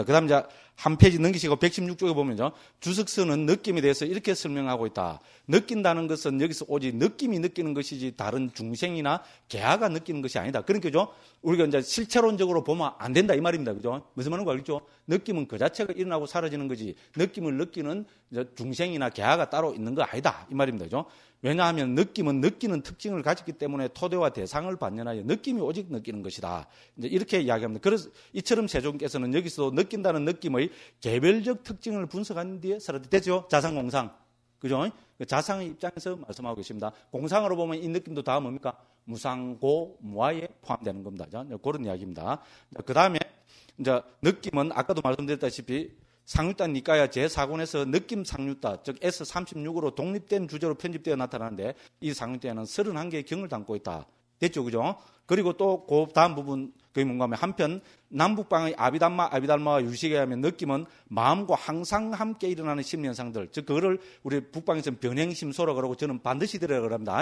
그 다음 이제 한 페이지 넘기시고 116쪽에 보면요. 주석서는 느낌에 대해서 이렇게 설명하고 있다. 느낀다는 것은 여기서 오직 느낌이 느끼는 것이지 다른 중생이나 개화가 느끼는 것이 아니다. 그러니까죠. 우리가 이제 실체론적으로 보면 안 된다 이 말입니다. 그죠? 무슨 말인지 알겠죠? 느낌은 그 자체가 일어나고 사라지는 거지. 느낌을 느끼는 중생이나 개화가 따로 있는 거 아니다. 이 말입니다. 그죠? 왜냐하면 느낌은 느끼는 특징을 가졌기 때문에 토대와 대상을 반연하여 느낌이 오직 느끼는 것이다. 이제 이렇게 이야기합니다. 그래서 이처럼 세종께서는 여기서 느낀다는 느낌의 개별적 특징을 분석한 뒤에 되죠. 자상공상. 그죠? 자상의 입장에서 말씀하고 계십니다. 공상으로 보면 이 느낌도 다 뭡니까? 무상고, 무아에 포함되는 겁니다. 그런 이야기입니다. 그 다음에 이제 느낌은 아까도 말씀드렸다시피 상유다 니까야 제4권에서 느낌 상유다, 즉 S36으로 독립된 주제로 편집되어 나타나는데 이 상유다에는 31개의 경을 담고 있다. 됐죠, 그죠? 그리고 또 그 다음 부분 그게 뭔가 하면 한편 남북방의 아비달마와 유식에 하면 느낌은 마음과 항상 함께 일어나는 심리현상들, 즉 그거를 우리 북방에서는 변행심소라고 그러고 저는 반드시들이라고 합니다.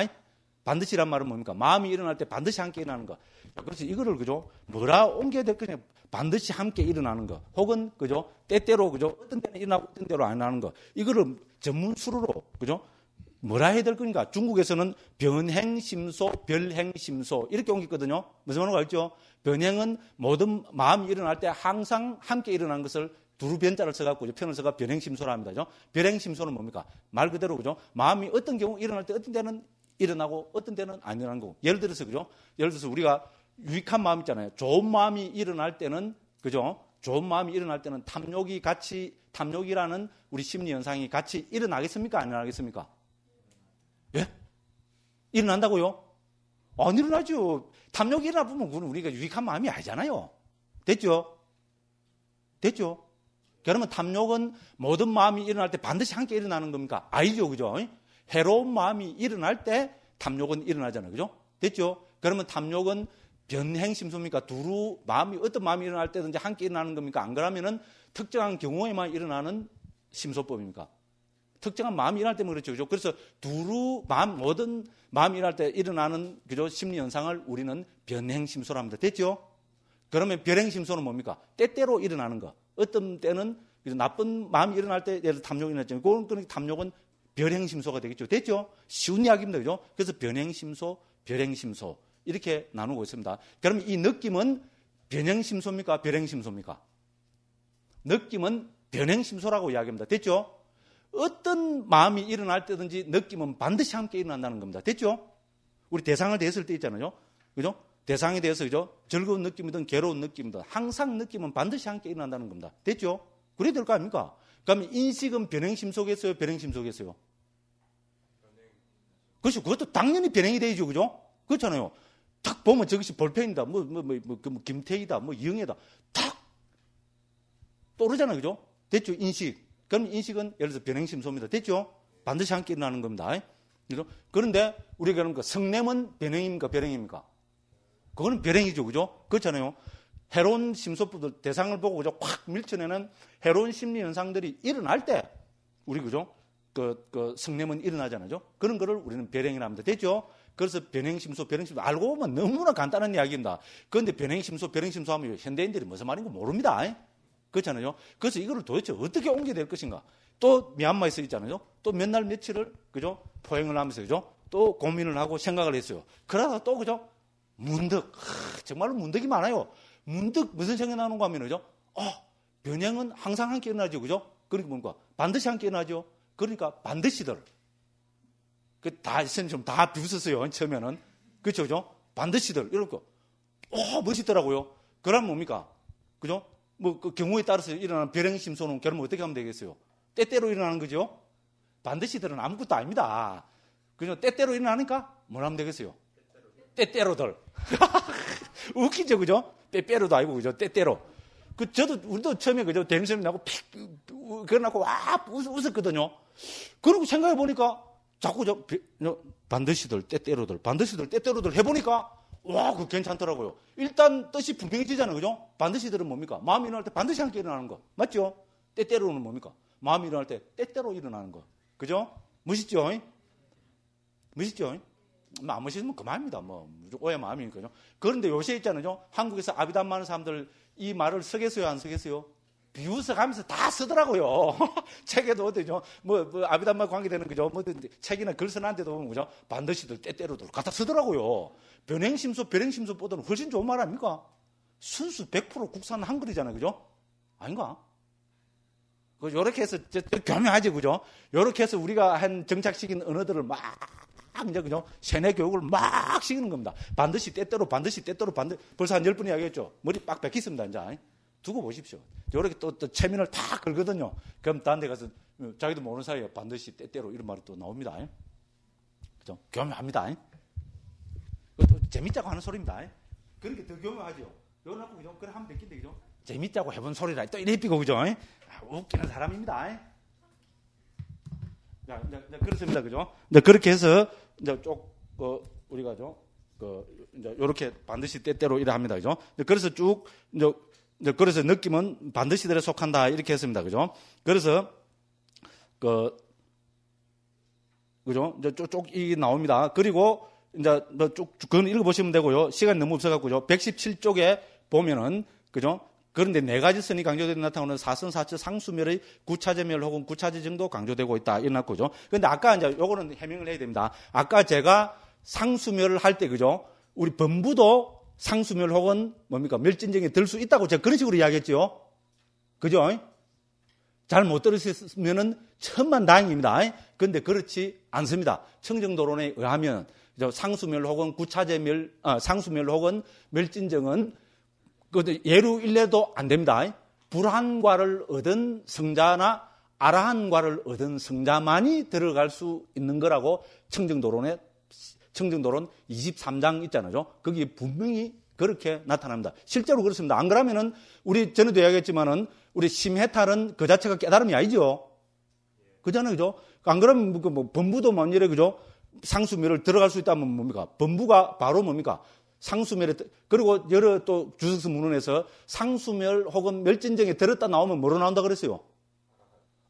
반드시란 말은 뭡니까? 마음이 일어날 때 반드시 함께 일어나는 거. 그래서 이거를 그죠? 뭐라 옮겨야 될 거냐? 반드시 함께 일어나는 거. 혹은 그죠? 때때로 그죠? 어떤 때는 일어나고 어떤 때로 안 일어나는 거. 이거를 전문수로로 그죠? 뭐라 해야 될 거니까? 중국에서는 변행심소, 별행심소 이렇게 옮겼거든요. 무슨 말인지 알죠? 변행은 모든 마음이 일어날 때 항상 함께 일어나는 것을 두루 변자를 써갖고 편을 써가 변행심소라 합니다. 그죠? 변행심소는 뭡니까? 말 그대로 그죠? 마음이 어떤 경우 일어날 때 어떤 때는 일어나고 어떤 때는 안 일어나는 거고. 예를 들어서 그죠? 예를 들어서 우리가 유익한 마음 있잖아요. 좋은 마음이 일어날 때는 그죠? 좋은 마음이 일어날 때는 탐욕이라는 우리 심리 현상이 같이 일어나겠습니까? 안 일어나겠습니까? 예? 일어난다고요? 안 일어나죠. 탐욕이 일어나보면 그건 우리가 유익한 마음이 아니잖아요. 됐죠? 됐죠? 그러면 탐욕은 모든 마음이 일어날 때 반드시 함께 일어나는 겁니까? 아니죠. 그죠? 해로운 마음이 일어날 때 탐욕은 일어나잖아요. 그죠? 됐죠? 그러면 탐욕은 변행심소입니까? 두루 마음이 어떤 마음이 일어날 때든지 함께 일어나는 겁니까? 안 그러면은 특정한 경우에만 일어나는 심소법입니까? 특정한 마음이 일어날 때면 그렇죠. 그죠? 그래서 두루 모든 마음이 일어날 때 일어나는 그죠? 심리 현상을 우리는 변행심소라 합니다. 됐죠? 그러면 변행심소는 뭡니까? 때때로 일어나는 거. 어떤 때는 나쁜 마음이 일어날 때 예를 들어 탐욕이 일어났죠. 그런 탐욕은 변행심소가 되겠죠. 됐죠? 쉬운 이야기입니다. 그죠? 그래서 변행심소, 별행심소 이렇게 나누고 있습니다. 그러면 이 느낌은 변행심소입니까? 별행심소입니까? 느낌은 변행심소라고 이야기합니다. 됐죠? 어떤 마음이 일어날 때든지 느낌은 반드시 함께 일어난다는 겁니다. 됐죠? 우리 대상을 대했을 때 있잖아요. 그죠? 대상에 대해서 그죠? 즐거운 느낌이든 괴로운 느낌이든 항상 느낌은 반드시 함께 일어난다는 겁니다. 됐죠? 그래야 될 거 아닙니까? 그러면 인식은 변행심 속에서요, 별행심 속에서요? 그렇죠. 그것도 당연히 변행이 되죠. 그죠? 그렇잖아요. 탁 보면 저것이 볼펜이다, 김태희다, 이영애다. 탁! 떠오르잖아요. 그죠? 됐죠? 인식. 그럼 인식은 예를 들어서 변행심소입니다. 됐죠? 반드시 함께 일어나는 겁니다. 그죠? 그런데 우리가 그러는 거 성냄은 변행입니까? 별행입니까? 그거는 별행이죠. 그죠? 그렇잖아요. 해로운 심소법들 대상을 보고 그죠? 확 밀쳐내는 해로운 심리 현상들이 일어날 때 우리 그죠? 그 성냄은 일어나잖아요. 그런 거를 우리는 별행이라 합니다. 됐죠? 그래서 변행심소, 별행심소 알고 보면 너무나 간단한 이야기입니다. 그런데 변행심소, 별행심소 하면 현대인들이 무슨 말인지 모릅니다. 그렇잖아요. 그래서 이거를 도대체 어떻게 옮겨야 될 것인가? 또 미얀마에서 있잖아요. 또 몇 날 며칠을 그죠? 포행을 하면서 그죠? 또 고민을 하고 생각을 했어요. 그러다가 또 그죠? 문득 정말로 문득이 많아요. 문득 무슨 생각이 나는가 하면 그죠? 변형은 항상 함께 일어나죠. 그죠? 그러니까 뭔가 반드시 함께 일어나죠. 그러니까 반드시들 다 선생님 다 비웃었어요. 처음에는 그렇죠, 그죠? 반드시들 이러니까 멋있더라고요. 그러면 뭡니까? 그죠? 그 경우에 따라서 일어나는 별행심소는 그러면 어떻게 하면 되겠어요? 때때로 일어나는 거죠. 반드시들은 아무것도 아닙니다. 그죠? 때때로 일어나니까 뭘 하면 되겠어요? 때때로들. 웃기죠, 그죠? 때때로도 아니고 그죠? 때때로. 우리도 처음에 그죠? 대림쌤이 나고 그러나고 와 웃었거든요. 그리고 생각해 보니까 자꾸 반드시들 때때로들 해보니까 와, 그거 괜찮더라고요. 일단 뜻이 분명해지잖아요. 그죠? 반드시들은 뭡니까? 마음이 일어날 때 반드시 함께 일어나는 거. 맞죠? 때때로는 뭡니까? 마음이 일어날 때 때때로 일어나는 거. 그죠? 멋있죠? 멋있죠? 안 멋있으면 그만입니다. 오해 마음이니까요. 그런데 요새 있잖아요. 한국에서 아비담 많은 사람들 이 말을 쓰겠어요? 안 쓰겠어요? 비웃어 가면서 다 쓰더라고요. 책에도 어디죠? 아비담마 관계되는 그죠? 책이나 글 쓰는데도 보면 그죠? 반드시들 때때로들 갖다 쓰더라고요. 변행심소보다는 훨씬 좋은 말 아닙니까? 순수 100% 국산 한글이잖아요. 그죠? 아닌가? 요렇게 해서, 교묘하지, 그죠? 요렇게 해서 우리가 한 정착시킨 언어들을 막, 이제, 그죠? 세뇌 교육을 막 시키는 겁니다. 반드시 때때로, 벌써 한 10분 이야기했죠? 머리 빡 뺏겼습니다, 이제. 두고 보십시오. 요렇게 또 체면을 다 걸거든요. 그럼 다른 데 가서, 자기도 모르는 사이에 반드시 때때로 이런 말이 또 나옵니다. 그죠? 교묘합니다. 또 재밌자고 하는 소리입니다. 그러니까 더 교묘하죠? 요렇게, 그죠? 그래 하면 됐긴데, 그죠? 재밌자고 해본 소리라 또 이래 삐고, 그죠? 웃기는 사람입니다. 자, 그렇습니다. 그죠? 그렇게 해서, 이제 우리가, 이제, 요렇게 반드시 때때로 이래 합니다. 그죠? 그래서 쭉, 그래서 느낌은 반드시들에 속한다. 이렇게 했습니다. 그죠? 그래서, 그죠? 이제 쭉 이게 나옵니다. 그리고, 이제, 그건 읽어보시면 되고요. 시간이 너무 없어갖고요. 117쪽에 보면은, 그죠? 그런데 네 가지 선이 강조되어 나타나는 사선, 사처, 상수멸의 구차제멸 혹은 구차제 정도 강조되고 있다. 이런 거죠. 그런데 아까 이제 요거는 해명을 해야 됩니다. 아까 제가 상수멸을 할 때, 그죠? 우리 범부도 상수멸 혹은 뭡니까? 멸진정에 들 수 있다고 제가 그런 식으로 이야기했죠. 그죠? 잘 못 들으셨으면은 천만 다행입니다. 그런데 그렇지 않습니다. 청정도론에 의하면 상수멸 혹은 상수멸 혹은 멸진정은 예루 일례도 안 됩니다. 불한과를 얻은 성자나 아라한과를 얻은 성자만이 들어갈 수 있는 거라고 청정도론 23장 있잖아요. 거기 분명히 그렇게 나타납니다. 실제로 그렇습니다. 안 그러면은 우리 전에도 이야기했지만은 우리 심해탈은 그 자체가 깨달음이 아니죠. 그잖아요, 그죠? 안 그러면 범부도 만일에 그죠? 상수멸을 들어갈 수 있다면 뭡니까? 범부가 바로 뭡니까? 상수멸에, 그리고 여러 또 주석서 문헌에서 상수멸 혹은 멸진정에 들었다 나오면 뭐로 나온다 그랬어요?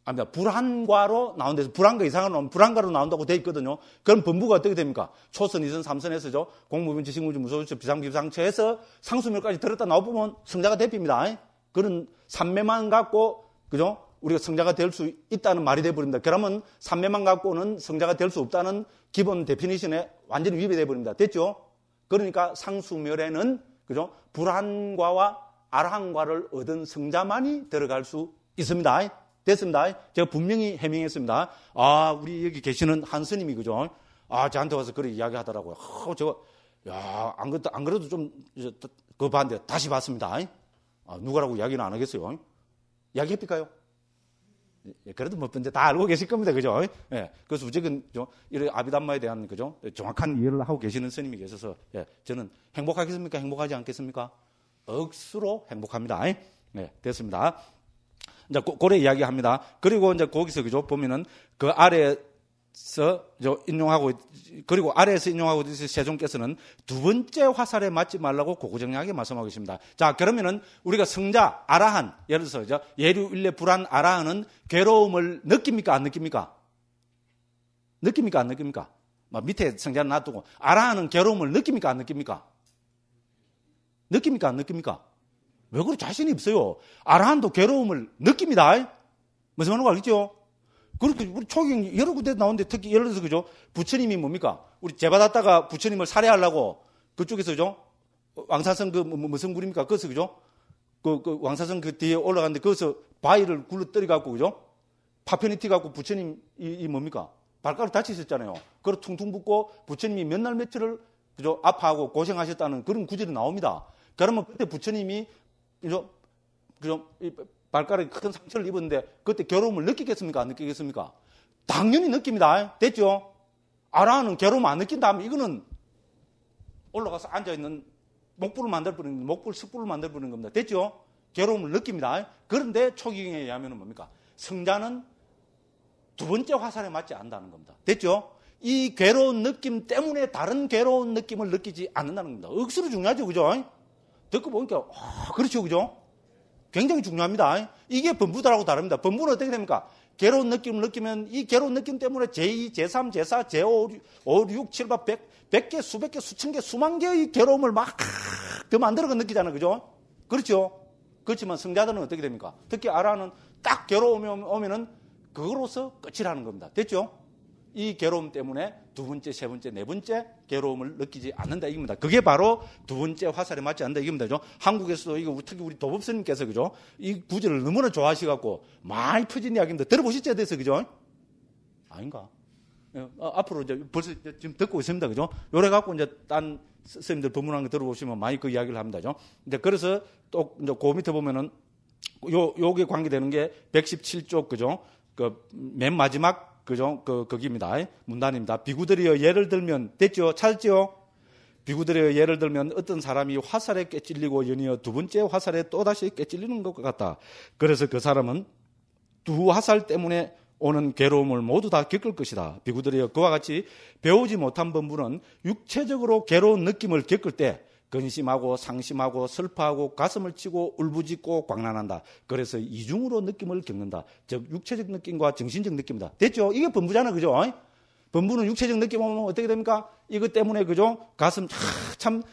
아닙니다. 불한과로 나온다서 불한과 이상으로 나오면 불한과로 나온다고 돼 있거든요. 그럼 범부가 어떻게 됩니까? 초선, 2선, 3선에서죠. 공무변, 지식무지, 무소유처, 비상처에서 상수멸까지 들었다 나오면 성자가 대핍니다. 그런 삼매만 갖고, 그죠? 우리가 성자가 될 수 있다는 말이 돼버립니다. 그러면 삼매만 갖고는 성자가 될 수 없다는 기본 데피니션에 완전히 위배돼 버립니다. 됐죠? 그러니까 상수멸에는 그죠? 불한과와 아라한과를 얻은 성자만이 들어갈 수 있습니다. 됐습니다. 제가 분명히 해명했습니다. 우리 여기 계시는 한 스님이 그죠? 저한테 와서 그렇게 이야기하더라고요. 안 그래도 좀 그거 봤는데 다시 봤습니다. 누구라고 이야기는 안 하겠어요. 이야기해볼까요? 그래도 뭐 이제 다 알고 계실 겁니다, 그죠? 예. 그래서 우직은 이런 아비담마에 대한 그죠? 정확한 이해를 하고 계시는 스님이 계셔서 저는 행복하겠습니까? 행복하지 않겠습니까? 억수로 행복합니다. 네, 됐습니다. 이제 고래 이야기합니다. 그리고 이제 거기서 그죠? 보면은 그 아래에서 인용하고 그리고 아래에서 인용하고 있는 세종께서는 두 번째 화살에 맞지 말라고 고구정량하게 말씀하고 계십니다. 자, 그러면은 우리가 성자 아라한 예를 들어서 예류 일례 불한 아라한은 괴로움을 느낍니까 안 느낍니까? 느낍니까 안 느낍니까? 밑에 성자는 놔두고 아라한은 괴로움을 느낍니까 안 느낍니까? 느낍니까 안 느낍니까? 왜 그래 자신이 없어요. 아라한도 괴로움을 느낍니다. 무슨 말인지 알겠죠? 그렇게 우리 초기 여러 군데 나오는데 특히 예를 들어서 그죠? 부처님이 뭡니까? 우리 제받았다가 부처님을 살해하려고 그쪽에서 죠? 왕사성 무슨 굴입니까? 거기서 그죠? 그 왕사성 그 뒤에 올라갔는데 거기서 바위를 굴러뜨려 갖고 그죠? 파편이 튀 갖고 부처님 이 뭡니까? 발가락 다치셨잖아요. 그걸 퉁퉁 붓고 부처님이 몇 날 며칠을 그죠? 아파하고 고생하셨다는 그런 구절이 나옵니다. 그러면 그때 부처님이 그죠? 발가락에 큰 상처를 입었는데 그때 괴로움을 느끼겠습니까? 안 느끼겠습니까? 당연히 느낍니다. 됐죠? 아라는 괴로움 안 느낀다 하면 이거는 올라가서 앉아있는 목불을 만들어버리는 목불, 숯불을 만들어버리는 겁니다. 됐죠? 괴로움을 느낍니다. 그런데 초기경에 의하면 뭡니까? 성자는 두 번째 화살에 맞지 않는다는 겁니다. 됐죠? 이 괴로운 느낌 때문에 다른 괴로운 느낌을 느끼지 않는다는 겁니다. 억수로 중요하죠. 그죠? 듣고 보니까 그렇죠. 그죠? 굉장히 중요합니다. 이게 범부들하고 다릅니다. 범부는 어떻게 됩니까? 괴로운 느낌을 느끼면 이 괴로운 느낌 때문에 제2, 제3, 제4, 제5, 5, 6, 7, 8, 100개, 수백 개, 수천 개, 수만 개의 괴로움을 막 더 만들어가 느끼잖아요. 그죠? 그렇죠? 그렇지만 성자들은 어떻게 됩니까? 특히 아라는 딱 괴로움이 오면은 그거로서 끝이라는 겁니다. 됐죠? 이 괴로움 때문에 두 번째, 세 번째, 네 번째 괴로움을 느끼지 않는다 이겁니다. 그게 바로 두 번째 화살에 맞지 않는다 이겁니다. 그죠? 한국에서도 이거 특히 우리 도법스님께서 그죠? 이 구절을 너무나 좋아하셔갖고 많이 퍼진 이야기입니다. 들어보셨죠? 돼서 그죠? 아닌가? 앞으로 이제 벌써 지금 듣고 있습니다. 그죠? 요래 갖고 이제 딴 선생님들 법문한 거 들어보시면 많이 그 이야기를 합니다. 그죠? 이제 그래서 또 이제 그 밑에 보면은 요게 관계되는 게 117쪽 그죠? 그 맨 마지막 그죠? 거기입니다. 문단입니다. 비구들이여 예를 들면 됐죠? 찾았죠? 비구들이여 예를 들면 어떤 사람이 화살에 꿰찔리고 연이어 두 번째 화살에 또다시 꿰찔리는 것 같다. 그래서 그 사람은 두 화살 때문에 오는 괴로움을 모두 다 겪을 것이다. 비구들이여 그와 같이 배우지 못한 범부는 육체적으로 괴로운 느낌을 겪을 때 근심하고 상심하고 슬퍼하고 가슴을 치고 울부짖고 광란한다. 그래서 이중으로 느낌을 겪는다. 즉 육체적 느낌과 정신적 느낌이다. 됐죠? 이게 범부잖아. 그죠? 범부는 육체적 느낌 오면 어떻게 됩니까? 이것 때문에 그죠? 가슴 참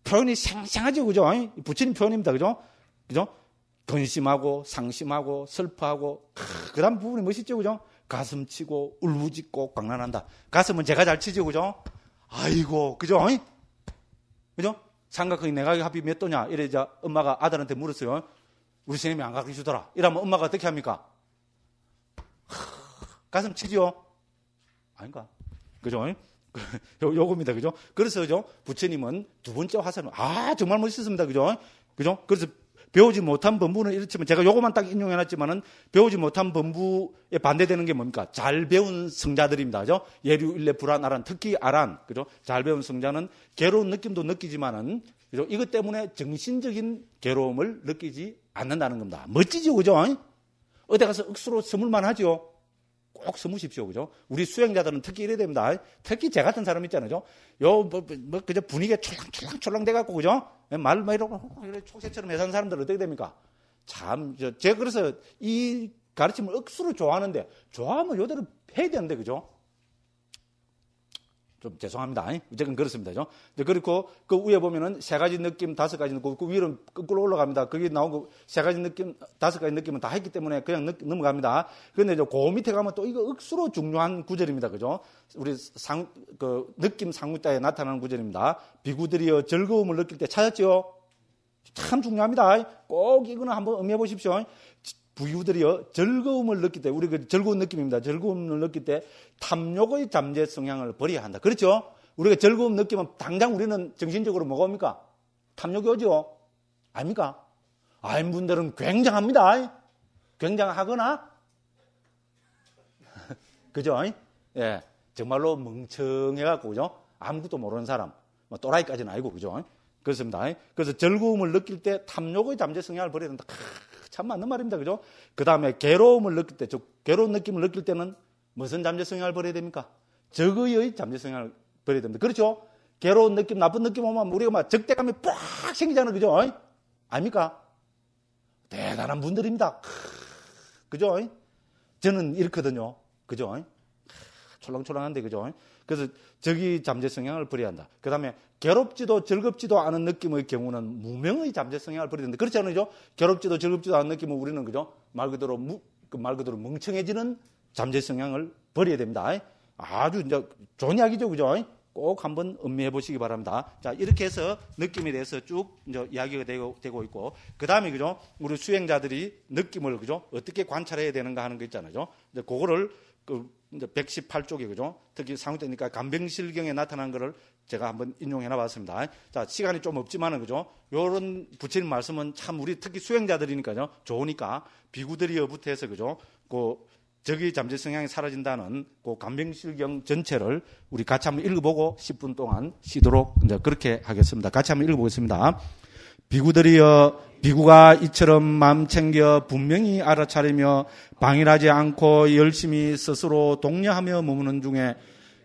표현이 생생하죠. 그죠? 부처님 표현입니다. 그죠? 그죠? 근심하고 상심하고 슬퍼하고 그다음 부분이 멋있죠. 그죠? 가슴 치고 울부짖고 광란한다. 가슴은 제가 잘 치죠. 그죠? 아이고. 그죠? 그죠? 삼각형이 내가 합이 몇 도냐? 이래 이제 엄마가 아들한테 물었어요. 우리 선생님이 안 가르쳐 주더라. 이러면 엄마가 어떻게 합니까? 가슴 치죠? 아닌가? 그죠? 요겁니다. 그죠? 그래서 그죠? 부처님은 두 번째 화살은 정말 멋있습니다. 그죠? 그죠? 그래서 배우지 못한 범부는 이렇지만 제가 요거만 딱 인용해놨지만은 배우지 못한 범부에 반대되는 게 뭡니까? 잘 배운 성자들입니다. 그죠? 예류, 일례, 불안, 아란, 특히 아란. 그죠? 잘 배운 성자는 괴로운 느낌도 느끼지만은 그죠? 이것 때문에 정신적인 괴로움을 느끼지 않는다는 겁니다. 멋지죠? 그죠? 어디 가서 억수로 서물만 하죠? 꼭 서무십시오. 그죠? 우리 수행자들은 특히 이래야 됩니다. 특히 제 같은 사람 있잖아요. 그저 분위기가 촐랑촐랑 돼갖고, 그죠? 말 이러고, 촉새처럼 해산 사람들 어떻게 됩니까? 참, 제가 그래서 이 가르침을 억수로 좋아하는데, 좋아하면 요대로 해야 되는데, 그죠? 좀 죄송합니다. 어쨌든 그렇습니다. 그죠? 그리고 그 위에 보면은 세 가지 느낌, 다섯 가지 느낌, 그 위로 거꾸로 올라갑니다. 거기 나온 거 세 가지 느낌, 다섯 가지 느낌은 다 했기 때문에 그냥 넘어갑니다. 그런데 그 밑에 가면 또 이거 억수로 중요한 구절입니다. 그죠? 우리 느낌 상무자에 나타나는 구절입니다. 비구들이여 즐거움을 느낄 때 찾았죠? 참 중요합니다. 꼭 이거는 한번 음미해 보십시오. 부유들이여 즐거움을 느낄 때, 우리 그 즐거운 느낌입니다. 즐거움을 느낄 때 탐욕의 잠재 성향을 버려야 한다. 그렇죠? 우리가 즐거움 느끼면 당장 우리는 정신적으로 뭐가 옵니까? 탐욕이 오죠? 아닙니까? 아인 분들은 굉장합니다. 굉장하거나, 그죠? 예. 정말로 멍청해갖고, 그죠? 아무것도 모르는 사람, 또라이까지는 아니고, 그죠? 그렇습니다. 그래서 즐거움을 느낄 때 탐욕의 잠재 성향을 버려야 된다. 참 맞는 말입니다. 그죠? 그 다음에 괴로움을 느낄 때, 괴로운 느낌을 느낄 때는 무슨 잠재 성향을 버려야 됩니까? 적의의 잠재 성향을 버려야 됩니다. 그렇죠? 괴로운 느낌, 나쁜 느낌 오면 우리가 막 적대감이 빡 생기잖아요. 그죠? 아닙니까? 대단한 분들입니다. 그죠? 저는 이렇거든요. 그죠? 촐랑촐랑한데, 그죠? 그래서 적의 잠재 성향을 버려야 한다. 그 다음에 괴롭지도 즐겁지도 않은 느낌의 경우는 무명의 잠재 성향을 버려야 된다. 그렇지 않으죠? 괴롭지도 즐겁지도 않은 느낌은 우리는, 그죠? 말 그대로 멍청해지는 잠재 성향을 버려야 됩니다. 아주 이제 좋은 이야기죠. 그죠? 꼭 한번 음미해 보시기 바랍니다. 자, 이렇게 해서 느낌에 대해서 쭉 이제 이야기가 되고 있고, 그 다음에, 그죠? 우리 수행자들이 느낌을, 그죠? 어떻게 관찰해야 되는가 하는 거 있잖아요. 이제 그거를 이제 118쪽에, 그죠? 특히 상후대니까 간병실경에 나타난 거를 제가 한번 인용해 놔봤습니다. 자, 시간이 좀 없지만은, 그죠? 요런 부처님 말씀은 참 우리 특히 수행자들이니까요. 좋으니까 비구들이여부터 해서, 그죠? 적의 잠재 성향이 사라진다는 그 간병실경 전체를 우리 같이 한번 읽어보고 10분 동안 쉬도록 이제 그렇게 하겠습니다. 같이 한번 읽어보겠습니다. 비구들이여, 비구가 이처럼 마음 챙겨 분명히 알아차리며 방일하지 않고 열심히 스스로 독려하며 머무는 중에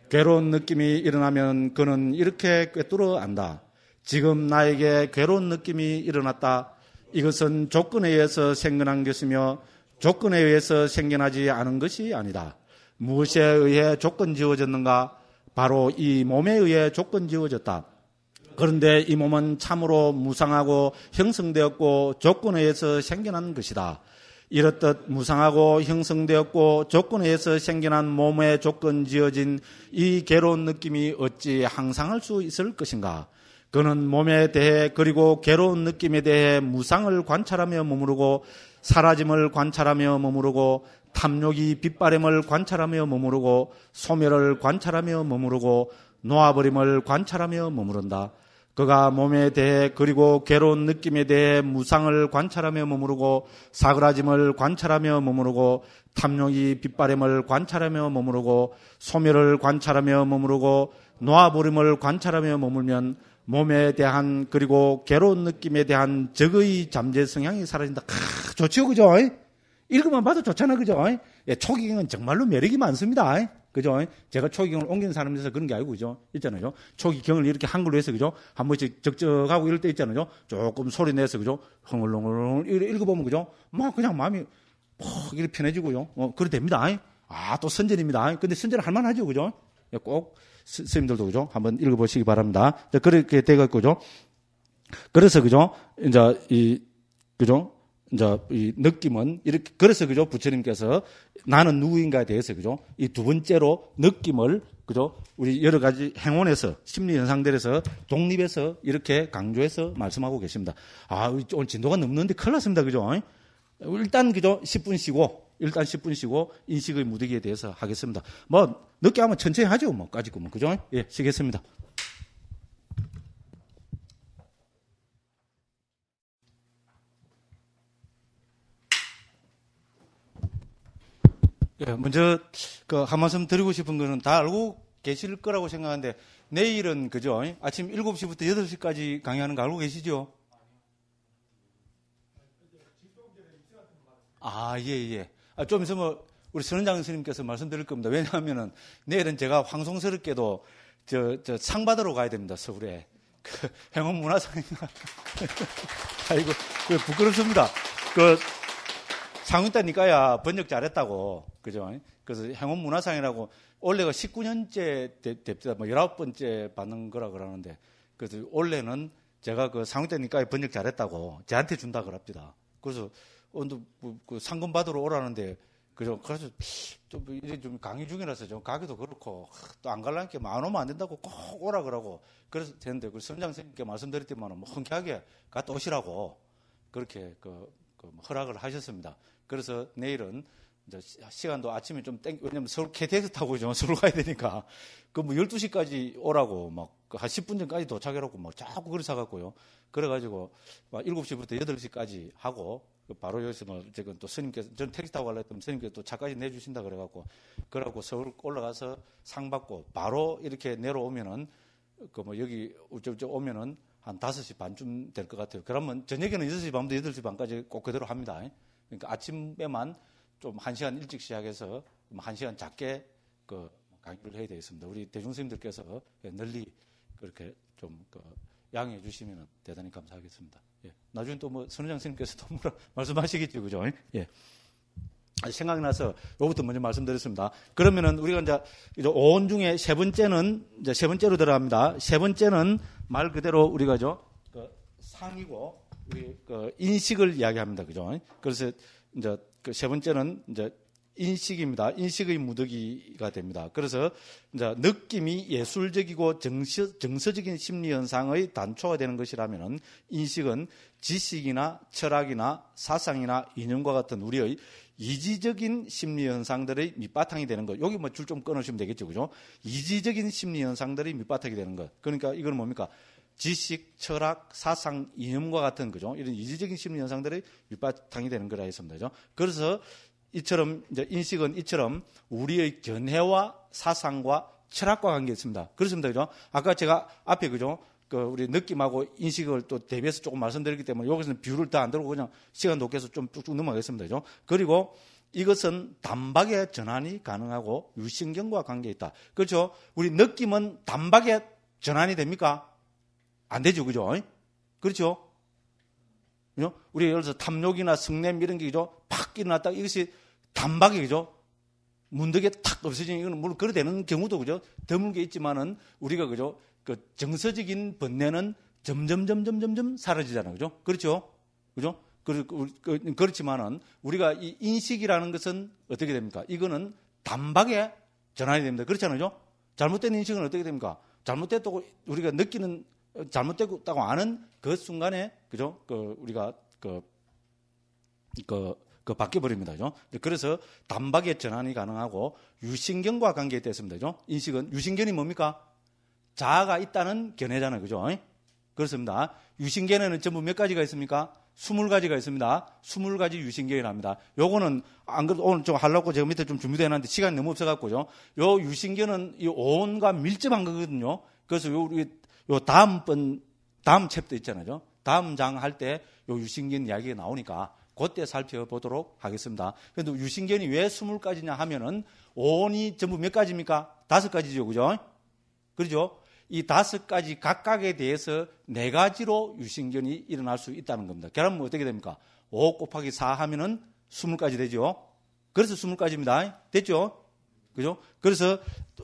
괴로운 느낌이 일어나면 그는 이렇게 꿰뚫어 안다. 지금 나에게 괴로운 느낌이 일어났다. 이것은 조건에 의해서 생겨난 것이며 조건에 의해서 생겨나지 않은 것이 아니다. 무엇에 의해 조건 지어졌는가? 바로 이 몸에 의해 조건 지어졌다. 그런데 이 몸은 참으로 무상하고 형성되었고 조건에 의해서 생겨난 것이다. 이렇듯 무상하고 형성되었고 조건에 의해서 생겨난 몸에 조건 지어진 이 괴로운 느낌이 어찌 항상할 수 있을 것인가? 그는 몸에 대해 그리고 괴로운 느낌에 대해 무상을 관찰하며 머무르고 사라짐을 관찰하며 머무르고 탐욕이 빛바램을 관찰하며 머무르고 소멸을 관찰하며 머무르고 놓아버림을 관찰하며 머무른다. 그가 몸에 대해 그리고 괴로운 느낌에 대해 무상을 관찰하며 머무르고 사그라짐을 관찰하며 머무르고 탐욕이 빛바램을 관찰하며 머무르고 소멸을 관찰하며 머무르고 놓아버림을 관찰하며 머물면 몸에 대한 그리고 괴로운 느낌에 대한 적의 잠재 성향이 사라진다. 좋지요, 그죠? 읽으면 봐도 좋잖아, 그죠? 초기경은 정말로 매력이 많습니다. 그죠? 제가 초기경을 옮긴 사람에서 그런 게 아니고, 그죠? 있잖아요. 초기경을 이렇게 한글로 해서, 그죠? 한 번씩 적적하고 이럴 때 있잖아요. 조금 소리 내서, 그죠? 흥얼흥얼 읽어보면, 그죠? 막 그냥 마음이 퍽 이렇게 편해지고요. 그래 됩니다. 또 선전입니다. 근데 선전 할 만하죠, 그죠? 꼭 스님들도, 그죠? 한번 읽어보시기 바랍니다. 그렇게 돼갖고, 그죠? 그래서, 그죠? 그죠? 이 느낌은 이렇게, 그래서, 그죠? 부처님께서 나는 누구인가에 대해서, 그죠? 이 두 번째로 느낌을, 그죠? 우리 여러 가지 행원에서, 심리 현상들에서, 독립해서 이렇게 강조해서 말씀하고 계십니다. 오늘 진도가 넘는데 큰일 났습니다. 그죠? 일단, 그죠? 10분 쉬고, 인식의 무더기에 대해서 하겠습니다. 늦게 하면 천천히 하죠. 까짓 거, 그죠? 예, 쉬겠습니다. 예, 먼저, 한 말씀 드리고 싶은 거는 다 알고 계실 거라고 생각하는데, 내일은, 그죠? 아침 7시부터 8시까지 강의하는 거 알고 계시죠? 예. 좀 있으면 우리 선원장 스님께서 말씀드릴 겁니다. 왜냐하면은 내일은 제가 황송스럽게도 상 받으러 가야 됩니다. 서울에. 행원문화상인가. 아이고, 부끄럽습니다. 상윈따니까야 번역 잘했다고. 그죠? 그래서 행원문화상이라고 올해가 19년째 됩니다. 19번째 받는 거라 그러는데. 그래서 올해는 제가 상윈따니까야 번역 잘했다고 저한테 준다 그럽니다. 그래서 상금 받으러 오라는데, 그죠? 그래서 좀 강의 중이라서 좀 가기도 그렇고, 또 안 가려니까 안 오면 안 된다고 꼭 오라 그러고, 그래서 되는데, 선장 선생님께 말씀드릴 때만 흔쾌하게 갔다 오시라고, 그렇게 허락을 하셨습니다. 그래서 내일은 이제 시간도 아침에 좀 왜냐면 서울 KTX 타고 서울 가야 되니까, 12시까지 오라고, 한 10분 전까지 도착해라고, 자꾸 그래 사갖고요. 그래가지고, 7시부터 8시까지 하고, 바로 여기서 지금 또 스님께서, 전 택시 타고 가려고 했더니 스님께서 또 차까지 내주신다 그래갖고, 그래갖고 서울 올라가서 상 받고, 바로 이렇게 내려오면은, 여기, 오면은 한 5시 반쯤 될 것 같아요. 그러면 저녁에는 6시 반부터 8시 반까지 꼭 그대로 합니다. 그러니까 아침에만 좀 1시간 일찍 시작해서 1시간 작게 강의를 해야 되겠습니다. 우리 대중스님들께서 널리 그렇게 좀 양해해 주시면 대단히 감사하겠습니다. 예. 나중에 또 선원장 스님께서도 말씀하시겠죠, 그죠? 예. 생각나서 요부터 먼저 말씀드렸습니다. 그러면은 우리가 이제 5원 중에 세 번째로 들어갑니다. 세 번째는 말 그대로 우리가 상이고 우리 인식을 이야기합니다, 그죠? 그래서 이제 세 번째는 이제 인식입니다. 인식의 무더기가 됩니다. 그래서 이제 느낌이 예술적이고 정서적인 심리 현상의 단초가 되는 것이라면은 인식은 지식이나 철학이나 사상이나 이념과 같은 우리의 이지적인 심리 현상들의 밑바탕이 되는 것. 여기 줄 좀 끊으시면 되겠죠, 그죠? 이지적인 심리 현상들의 밑바탕이 되는 것. 그러니까 이건 뭡니까? 지식, 철학, 사상, 이념과 같은, 그죠? 이런 이지적인 심리 현상들의 밑바탕이 되는 거라 했습니다, 그죠? 그래서 이처럼 이제 인식은 이처럼 우리의 견해와 사상과 철학과 관계 있습니다. 그렇습니다, 그죠? 아까 제가 앞에, 그죠? 우리 느낌하고 인식을 또 대비해서 조금 말씀드렸기 때문에 여기서는 비율을 더 안 들고 그냥 시간도 없게서 좀 쭉쭉 넘어가겠습니다, 그죠? 그리고 이것은 단박에 전환이 가능하고 유신경과 관계 있다. 그렇죠? 우리 느낌은 단박에 전환이 됩니까? 안 되죠, 그죠? 그렇죠? 그죠? 우리 예를 들어서 탐욕이나 성냄 이런 게, 그죠? 팍 일어났다. 이것이 단박에, 그죠? 문득에 탁 없어지는, 이거는 물론 그래 되는 경우도, 그죠? 드물게 있지만은 우리가, 그죠? 그 정서적인 번뇌는 점점 사라지잖아요. 그죠? 그렇죠? 그죠? 그렇지만은 우리가 이 인식이라는 것은 어떻게 됩니까? 이거는 단박에 전환이 됩니다. 그렇잖아요. 잘못된 인식은 어떻게 됩니까? 잘못됐다고 우리가 느끼는 잘못됐다고 아는 그 순간에 그죠? 우리가 바뀌어 버립니다. 그죠? 그래서 단박에 전환이 가능하고 유신견과 관계됐습니다. 그죠? 인식은 유신견이 뭡니까? 자아가 있다는 견해잖아요. 그죠? 그렇습니다. 유신견에는 전부 몇 가지가 있습니까? 20가지가 있습니다. 20가지 유신견이랍니다. 요거는 안 그래도 오늘 좀 하려고 제가 밑에 좀 준비되어 놨는데 시간이 너무 없어갖고요. 요 유신견은 이 오온과 밀접한 거거든요. 그래서 요 다음 챕터 있잖아요. 다음 장 할 때 요 유신견 이야기가 나오니까 그때 살펴보도록 하겠습니다. 그런데 유신견이 왜 20가지냐 하면은 오온이 전부 몇 가지입니까? 5가지죠. 그죠? 그렇죠? 이 5가지 각각에 대해서 4가지로 유신견이 일어날 수 있다는 겁니다. 그러면 어떻게 됩니까? 5 곱하기 4 하면은 20가지 되죠. 그래서 20가지입니다. 됐죠? 그죠? 그래서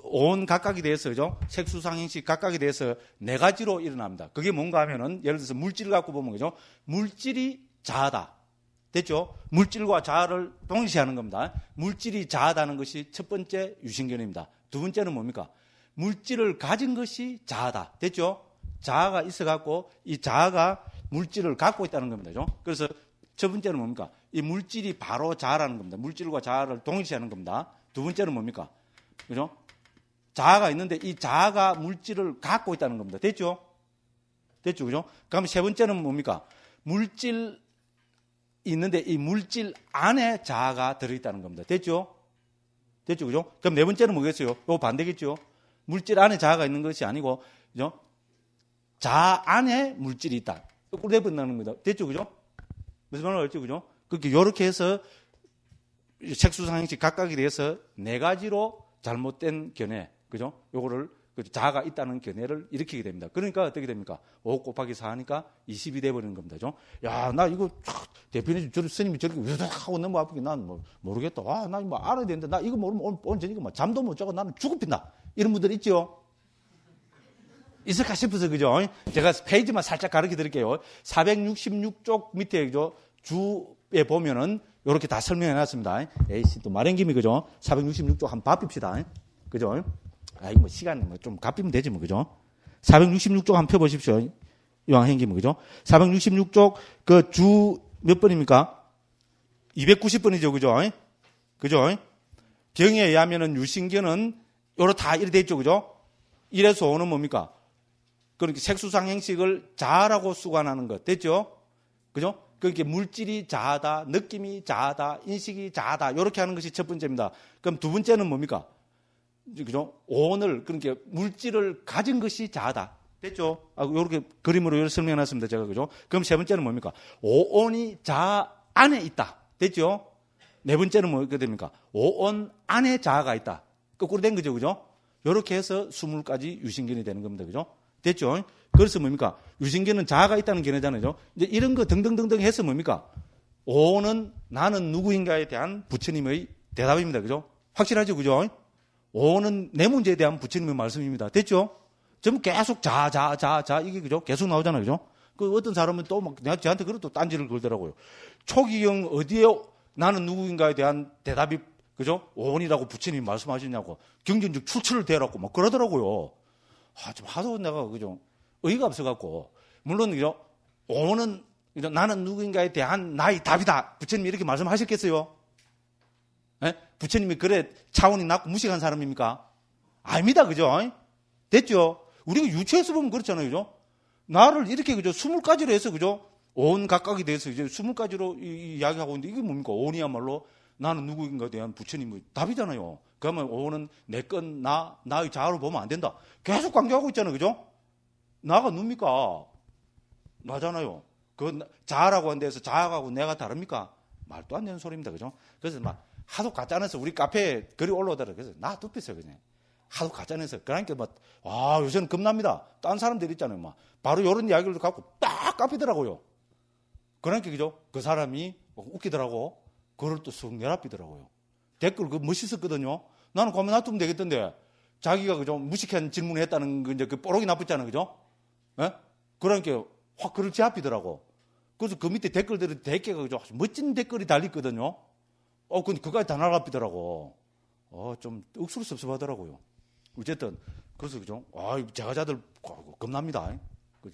온 각각에 대해서, 그죠? 색수상행식 각각에 대해서 4가지로 일어납니다. 그게 뭔가 하면은, 예를 들어서 물질을 갖고 보면, 그죠? 물질이 자아다. 됐죠? 물질과 자아를 동시에 하는 겁니다. 물질이 자아다는 것이 첫 번째 유신견입니다. 두 번째는 뭡니까? 물질을 가진 것이 자아다. 됐죠? 자아가 있어갖고 이 자아가 물질을 갖고 있다는 겁니다. 그죠? 그래서 첫 번째는 뭡니까? 이 물질이 바로 자아라는 겁니다. 물질과 자아를 동시에 하는 겁니다. 두 번째는 뭡니까? 그죠? 자아가 있는데 이 자아가 물질을 갖고 있다는 겁니다. 됐죠? 됐죠? 그죠? 그럼 세 번째는 뭡니까? 물질 있는데 이 물질 안에 자아가 들어있다는 겁니다. 됐죠? 됐죠? 그죠? 그럼 네 번째는 뭐겠어요? 이거 반대겠죠? 물질 안에 자아가 있는 것이 아니고, 그죠? 자아 안에 물질이 있다. 거꾸로 내본다는 겁니다. 됐죠? 그죠? 무슨 말을 알죠? 그죠? 그렇게, 요렇게 해서 색수상행식 각각에 대해서 4가지로 잘못된 견해, 그죠? 요거를, 자아가 있다는 견해를 일으키게 됩니다. 그러니까 어떻게 됩니까? 5 곱하기 4 하니까 20이 돼버리는 겁니다. 그죠? 야, 나 이거, 대표님, 스님이 저렇게 하고 너무 아프게 난 모르겠다. 와, 나 이거 알아야 되는데, 나 이거 모르면 오늘 저녁에 잠도 못 자고 나는 죽어핀다. 이런 분들 있죠? 있을까 싶어서, 그죠? 제가 페이지만 살짝 가르쳐 드릴게요. 466쪽 밑에, 그죠? 주에 보면은, 요렇게 다 설명해 놨습니다. 에이씨, 또 말한 김에, 그죠? 466쪽 한번 봐봅시다. 그죠? 이거 뭐 시간 좀 갚이면 되지, 뭐, 그죠? 466쪽 한번 펴보십시오. 이왕 행기면, 그죠? 466쪽, 주 몇 번입니까? 290번이죠, 그죠? 그죠? 경에 의하면은 유신견은 요로 다 이래 돼 있죠, 그죠? 1에서 5는 뭡니까? 그렇게 색수상 행식을 자아라고 수관하는 것, 됐죠? 그죠? 그렇게 물질이 자아다, 느낌이 자아다, 인식이 자아다, 요렇게 하는 것이 첫 번째입니다. 그럼 두 번째는 뭡니까? 그죠? 오온을, 그러니까 물질을 가진 것이 자아다. 됐죠? 요렇게 그림으로 이렇게 설명해 놨습니다, 제가. 그죠? 그럼 세 번째는 뭡니까? 오온이 자아 안에 있다. 됐죠? 네 번째는 뭐가 됩니까? 오온 안에 자아가 있다. 거꾸로 된 거죠, 그죠? 요렇게 해서 20가지 유신견이 되는 겁니다, 그죠? 됐죠? 그래서 뭡니까? 유신견은 자아가 있다는 견해잖아요. 이제 이런 거 등등등등 해서 뭡니까? 오온은 나는 누구인가에 대한 부처님의 대답입니다, 그죠? 확실하죠, 그죠? 오온은 내 문제에 대한 부처님의 말씀입니다. 됐죠? 전부 계속 자, 이게 그죠? 계속 나오잖아요, 그죠? 그 어떤 사람은 또 막, 저한테 그런 또 딴지를 걸더라고요. 초기경 어디에 나는 누구인가에 대한 대답이, 그죠? 오온이라고 부처님이 말씀하셨냐고. 경전적 출처를 대라고 막 그러더라고요. 좀 하도 내가, 그죠? 의의가 없어갖고. 물론, 그죠? 오온은, 그죠? 나는 누구인가에 대한 나의 답이다. 부처님이 이렇게 말씀하셨겠어요? 예? 부처님이 그래 차원이 낮고 무식한 사람입니까? 아닙니다, 그죠? 됐죠? 우리가 유치해서 보면 그렇잖아요, 그죠? 나를 이렇게, 그죠? 20가지로 해서, 그죠? 온 각각에 대해서 이제 20가지로 이야기하고 있는데 이게 뭡니까? 온이야말로 나는 누구인가에 대한 부처님의 답이잖아요. 그러면 온은 내 건 나의 자아로 보면 안 된다. 계속 강조하고 있잖아요, 그죠? 나가 뭡니까? 나잖아요. 그 자아라고 하는 데서 자아하고 내가 다릅니까? 말도 안 되는 소리입니다, 그죠? 그래서 막 하도 가짜내서 우리 카페에 글이 올라오더라고요. 그래서 나 눕혔어요, 그냥. 하도 가짜내서. 그러니까 막, 요새는 겁납니다. 딴 사람들 있잖아요, 막. 바로 이런 이야기를 갖고 딱 깝히더라고요. 그러니까, 그죠? 그 사람이 웃기더라고. 그걸 또 쑥 내라삐더라고요. 댓글 멋있었거든요. 나는 가만 놔두면 되겠던데. 자기가 그죠? 무식한 질문을 했다는 그 이제 그 뽀록이 나쁘잖아요. 그죠? 예? 그러니까 확 그를 제압이더라고. 그래서 그 밑에 댓글들이 대개가 그죠? 멋진 댓글이 달리거든요. 근데 그까지 다 날아가더라고. 좀 억수로 섭섭하더라고요. 어쨌든 그래서 그죠? 제가자들 겁납니다.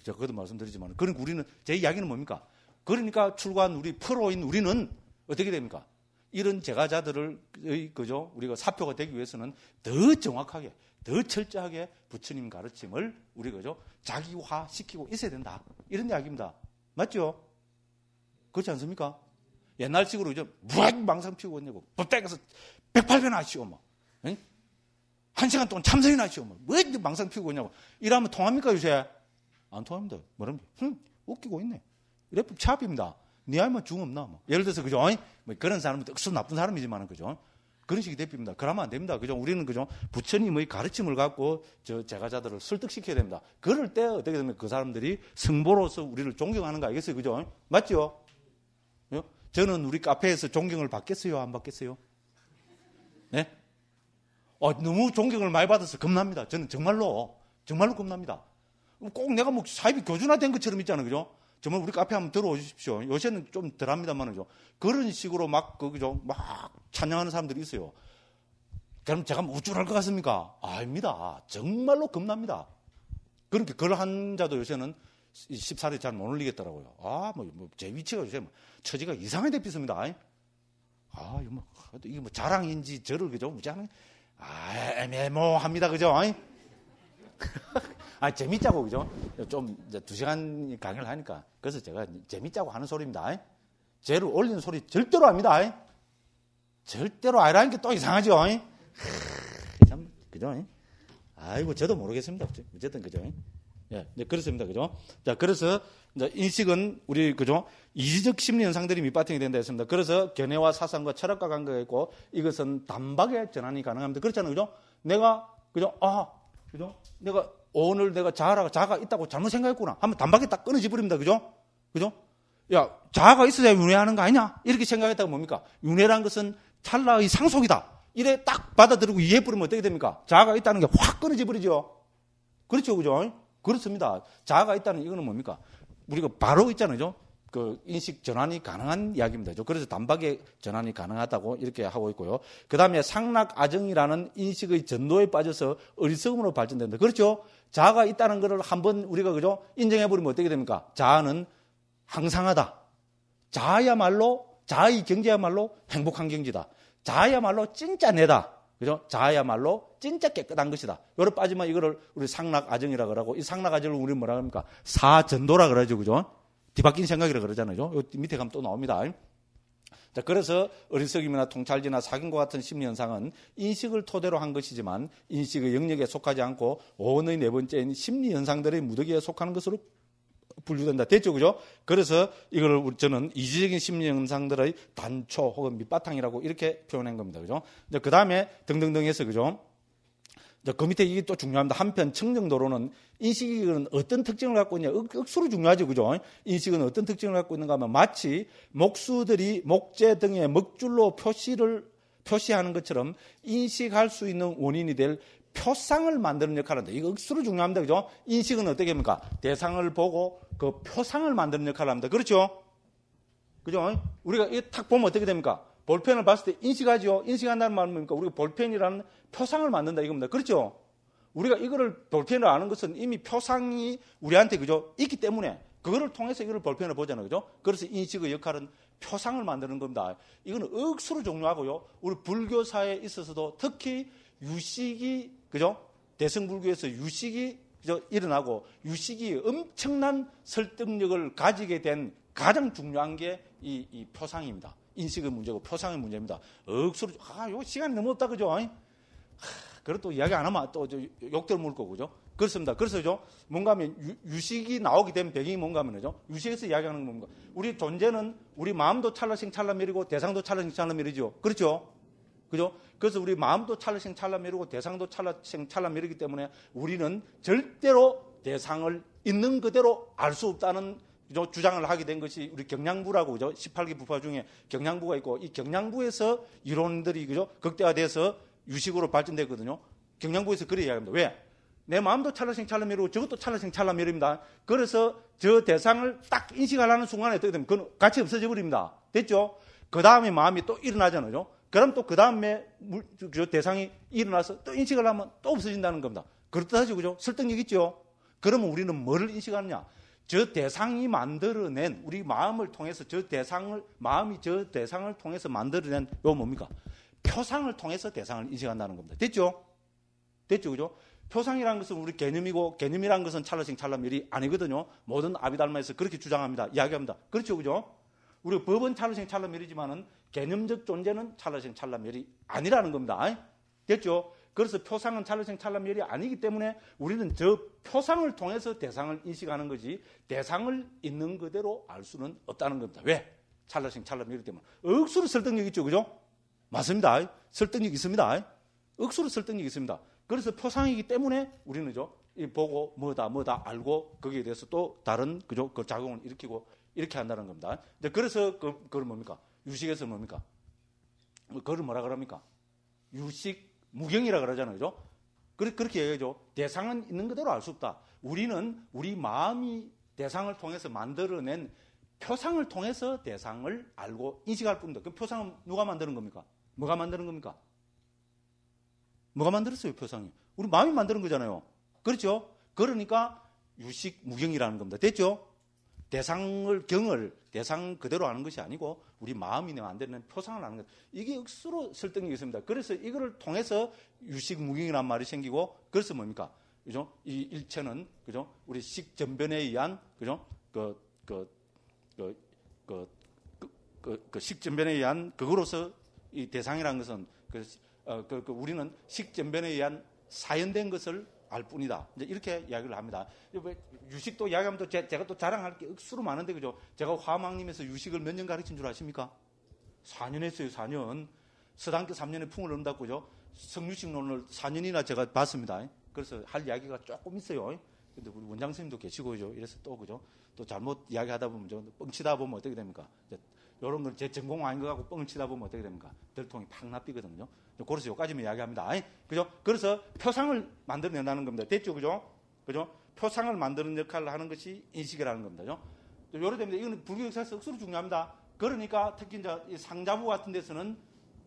제가 그것도 말씀드리지만, 그러니까 우리는 제 이야기는 뭡니까? 그러니까 출가한 우리 프로인 우리는 어떻게 됩니까? 이런 제가자들을 그죠? 우리가 사표가 되기 위해서는 더 정확하게, 더 철저하게 부처님 가르침을 우리 그죠? 자기화 시키고 있어야 된다. 이런 이야기입니다. 맞죠? 그렇지 않습니까? 옛날식으로 이제 무한 망상 피우고 있냐고 법당에서 108번 하시오 뭐. 응? 1시간 동안 참선이나 하시오 뭐. 왜 망상 피우고 있냐고. 이러면 통합니까 요새? 안 통합니다. 뭐랍니까? 웃기고 있네. 이래 차압입니다. 네 알면 중 없나 뭐. 예를 들어서 그죠? 뭐 그런 사람은 억수 나쁜 사람이지만 그죠? 그런 식이 대표입니다. 그러면 안 됩니다. 그죠? 우리는 그죠? 부처님의 가르침을 갖고 제가자들을 설득시켜야 됩니다. 그럴 때 어떻게 되면 그 사람들이 승보로서 우리를 존경하는 거 알겠어요? 그죠? 맞죠? 저는 우리 카페에서 존경을 받겠어요? 안 받겠어요? 네? 너무 존경을 많이 받아서 겁납니다. 저는 정말로 겁납니다. 꼭 내가 뭐 사입이 교준화된 것처럼 있잖아요. 그죠? 정말 우리 카페 한번 들어오십시오. 요새는 좀 덜 합니다만은요. 그런 식으로 그죠? 막 찬양하는 사람들이 있어요. 그럼 제가 우쭐할 것 같습니까? 아닙니다. 정말로 겁납니다. 그러니까 그걸 한 자도 요새는 10살이 잘 못 올리겠더라고요. 제 위치가 요새 처지가 이상하게 대피습니다. 이게 뭐 자랑인지 저를 그죠? 무지하게 애매모호합니다. 그죠? 재밌자고, 그죠? 좀, 이제 2시간 강의를 하니까. 그래서 제가 재밌자고 하는 소리입니다. 쟤를 올리는 소리 절대로 아닙니다. 절대로 아니라는 게 또 이상하죠? 참, 그죠? 아이고, 저도 모르겠습니다. 어쨌든, 그죠? 예, 네, 그렇습니다. 그죠? 자, 그래서, 이제 인식은 우리, 그죠? 이지적 심리 현상들이 밑바탕이 된다 했습니다. 그래서 견해와 사상과 철학과 관계가 있고, 이것은 단박에 전환이 가능합니다. 그렇잖아요. 그죠? 내가, 그죠? 그죠? 오늘 내가 자아가 있다고 잘못 생각했구나. 하면 단박에 딱 끊어지 버립니다. 그죠? 그죠? 야, 자아가 있어야 윤회하는 거 아니냐? 이렇게 생각했다가 뭡니까? 윤회라는 것은 찰나의 상속이다. 이래 딱 받아들이고 이해해버리면 어떻게 됩니까? 자아가 있다는 게 확 끊어지 버리죠. 그렇죠. 그죠? 그렇습니다. 자아가 있다는 이거는 뭡니까? 우리가 바로 있잖아요. 그 인식 전환이 가능한 이야기입니다. 그래서 단박에 전환이 가능하다고 이렇게 하고 있고요. 그 다음에 상락아정이라는 인식의 전도에 빠져서 어리석음으로 발전된다. 그렇죠? 자아가 있다는 것을 한번 우리가 그죠? 인정해버리면 어떻게 됩니까? 자아는 항상하다. 자아의 경지야말로 행복한 경지다. 자아야말로 진짜 내다. 그죠? 자아야말로 진짜 깨끗한 것이다. 요로 빠지면 이거를 우리 상락아정이라고 하고, 이 상락아정을 우리 뭐라 합니까? 사전도라 그러죠. 그죠? 뒤바뀐 생각이라 그러잖아요. 요 밑에 가면 또 나옵니다. 자, 그래서 어리석임이나 통찰지나 사గిం과 같은 심리 현상은 인식을 토대로 한 것이지만 인식의 영역에 속하지 않고 오원의 네 번째인 심리 현상들의 무더기에 속하는 것으로 분류된다. 됐죠? 그죠? 그래서 이걸 저는 이지적인 심리 현상들의 단초 혹은 밑바탕이라고 이렇게 표현한 겁니다. 그죠? 그 다음에 등등등 해서 그죠? 그 밑에 이게 또 중요합니다. 한편 청정도로는 인식은 어떤 특징을 갖고 있냐. 억수로 중요하죠. 그죠? 인식은 어떤 특징을 갖고 있는가 하면 마치 목수들이 목재 등에 먹줄로 표시하는 것처럼 인식할 수 있는 원인이 될 표상을 만드는 역할을 합니다. 이거 억수로 중요합니다. 그죠? 인식은 어떻게 합니까? 대상을 보고 그 표상을 만드는 역할을 합니다. 그렇죠? 그죠? 우리가 이거 탁 보면 어떻게 됩니까? 볼펜을 봤을 때 인식하죠. 인식한다는 말은 뭡니까? 우리가 볼펜이라는 표상을 만든다 이겁니다. 그렇죠? 우리가 이거를 볼펜을 아는 것은 이미 표상이 우리한테 그죠? 있기 때문에 그거를 통해서 이거를 볼펜을 보잖아요. 그죠? 그래서 인식의 역할은 표상을 만드는 겁니다. 이거는 억수로 중요하고요. 우리 불교사에 있어서도 특히 유식이 그죠? 대승불교에서 유식이 그죠? 일어나고 유식이 엄청난 설득력을 가지게 된 가장 중요한 게 이 표상입니다. 인식의 문제고 표상의 문제입니다. 억수로 요 시간이 너무 없다 그죠? 그래도 또 이야기 안 하면 또 욕들 먹을 거고 그죠? 그렇습니다. 그래서죠. 뭔가 하면 유식이 나오게 된 배경이 뭔가 하면요. 유식에서 이야기하는 건 뭔가. 우리 존재는 우리 마음도 찰나생 찰나멸이고 대상도 찰나생 찰나멸이죠. 그렇죠? 그죠? 그래서 우리 마음도 찰나생 찰나멸이고 대상도 찰나생 찰나멸이기 때문에 우리는 절대로 대상을 있는 그대로 알 수 없다는 주장을 하게 된 것이 우리 경량부라고 그죠? 18개 부파 중에 경량부가 있고 이 경량부에서 이론들이 그죠? 극대화돼서 유식으로 발전되거든요. 경량부에서 그래 이야기합니다. 왜? 내 마음도 찰나생 찰나멸이고 저것도 찰나생 찰나멸입니다. 그래서 저 대상을 딱 인식하려는 순간에 어떻게 되면 그건 같이 없어져 버립니다. 됐죠? 그 다음에 마음이 또 일어나잖아요. 그럼 또 그 다음에 저 대상이 일어나서 또 인식을 하면 또 없어진다는 겁니다. 그렇다죠, 그죠? 설득력 있죠? 그러면 우리는 뭐를 인식하느냐? 저 대상이 만들어낸 우리 마음을 통해서 마음이 저 대상을 통해서 만들어낸 요 뭡니까? 표상을 통해서 대상을 인식한다는 겁니다. 됐죠? 됐죠, 그죠? 표상이라는 것은 우리 개념이고 개념이라는 것은 찰나생 찰나멸이 아니거든요. 모든 아비달마에서 그렇게 주장합니다. 이야기합니다. 그렇죠, 그죠? 우리 법은 찰나생 찰나멸이지만은 개념적 존재는 찰나생 찰나멸이 아니라는 겁니다. 됐죠? 그래서 표상은 찰나생 찰나멸이 아니기 때문에 우리는 저 표상을 통해서 대상을 인식하는 거지 대상을 있는 그대로 알 수는 없다는 겁니다. 왜? 찰나생 찰나멸이기 때문에. 억수로 설득력 있죠, 그죠? 맞습니다. 설득력 있습니다. 억수로 설득력 있습니다. 그래서 표상이기 때문에 우리는 보고 뭐다 알고 거기에 대해서 또 다른 그죠? 그 작용을 일으키고 이렇게 한다는 겁니다. 그래서 그걸 뭡니까? 유식에서 뭡니까? 그걸 뭐라 그럽니까? 유식 무경이라 그러잖아요. 그죠? 그렇게 얘기하죠. 대상은 있는 그대로 알 수 없다. 우리는 우리 마음이 대상을 통해서 만들어낸 표상을 통해서 대상을 알고 인식할 뿐입니다. 그 표상은 누가 만드는 겁니까? 뭐가 만드는 겁니까? 뭐가 만들었어요, 표상이? 우리 마음이 만드는 거잖아요. 그렇죠? 그러니까 유식 무경이라는 겁니다. 됐죠? 대상 그대로 아는 것이 아니고 우리 마음이 만드는 표상을 아는 것. 이게 억수로 설득력이 있습니다. 그래서 이거를 통해서 유식 무경이라는 말이 생기고 그래서 뭡니까? 그죠? 이 일체는 그죠? 우리 식전변에 의한 그죠? 식전변에 의한 그거로서 이 대상이라는 것은 우리는 식전변에 의한 사연된 것을 알 뿐이다. 이제 이렇게 이야기를 합니다. 유식도 이야기하면 또 제가 또 자랑할 게 억수로 많은데, 그죠? 제가 화학님에서 유식을 몇 년 가르친 줄 아십니까? 4년 했어요, 4년. 서당교 3년에 풍을 넘다고, 그죠? 성유식론을 4년이나 제가 봤습니다. 그래서 할 이야기가 조금 있어요. 근데 우리 원장 선생님도 계시고, 그죠? 이래서 또, 그죠? 또 잘못 이야기하다 보면, 뻥치다 보면 어떻게 됩니까? 이런 건 제 전공 아닌 것 같고 뻥을 치다 보면 어떻게 됩니까? 들통이 팍 납비거든요. 그래서 여기까지만 이야기합니다. 그죠? 그래서 표상을 만들어낸다는 겁니다. 됐죠? 그죠? 그죠? 표상을 만드는 역할을 하는 것이 인식이라는 겁니다. 그죠? 요래 됩니다. 이거는 불교 역사에서 억수로 중요합니다. 그러니까 특히 이제 이 상자부 같은 데서는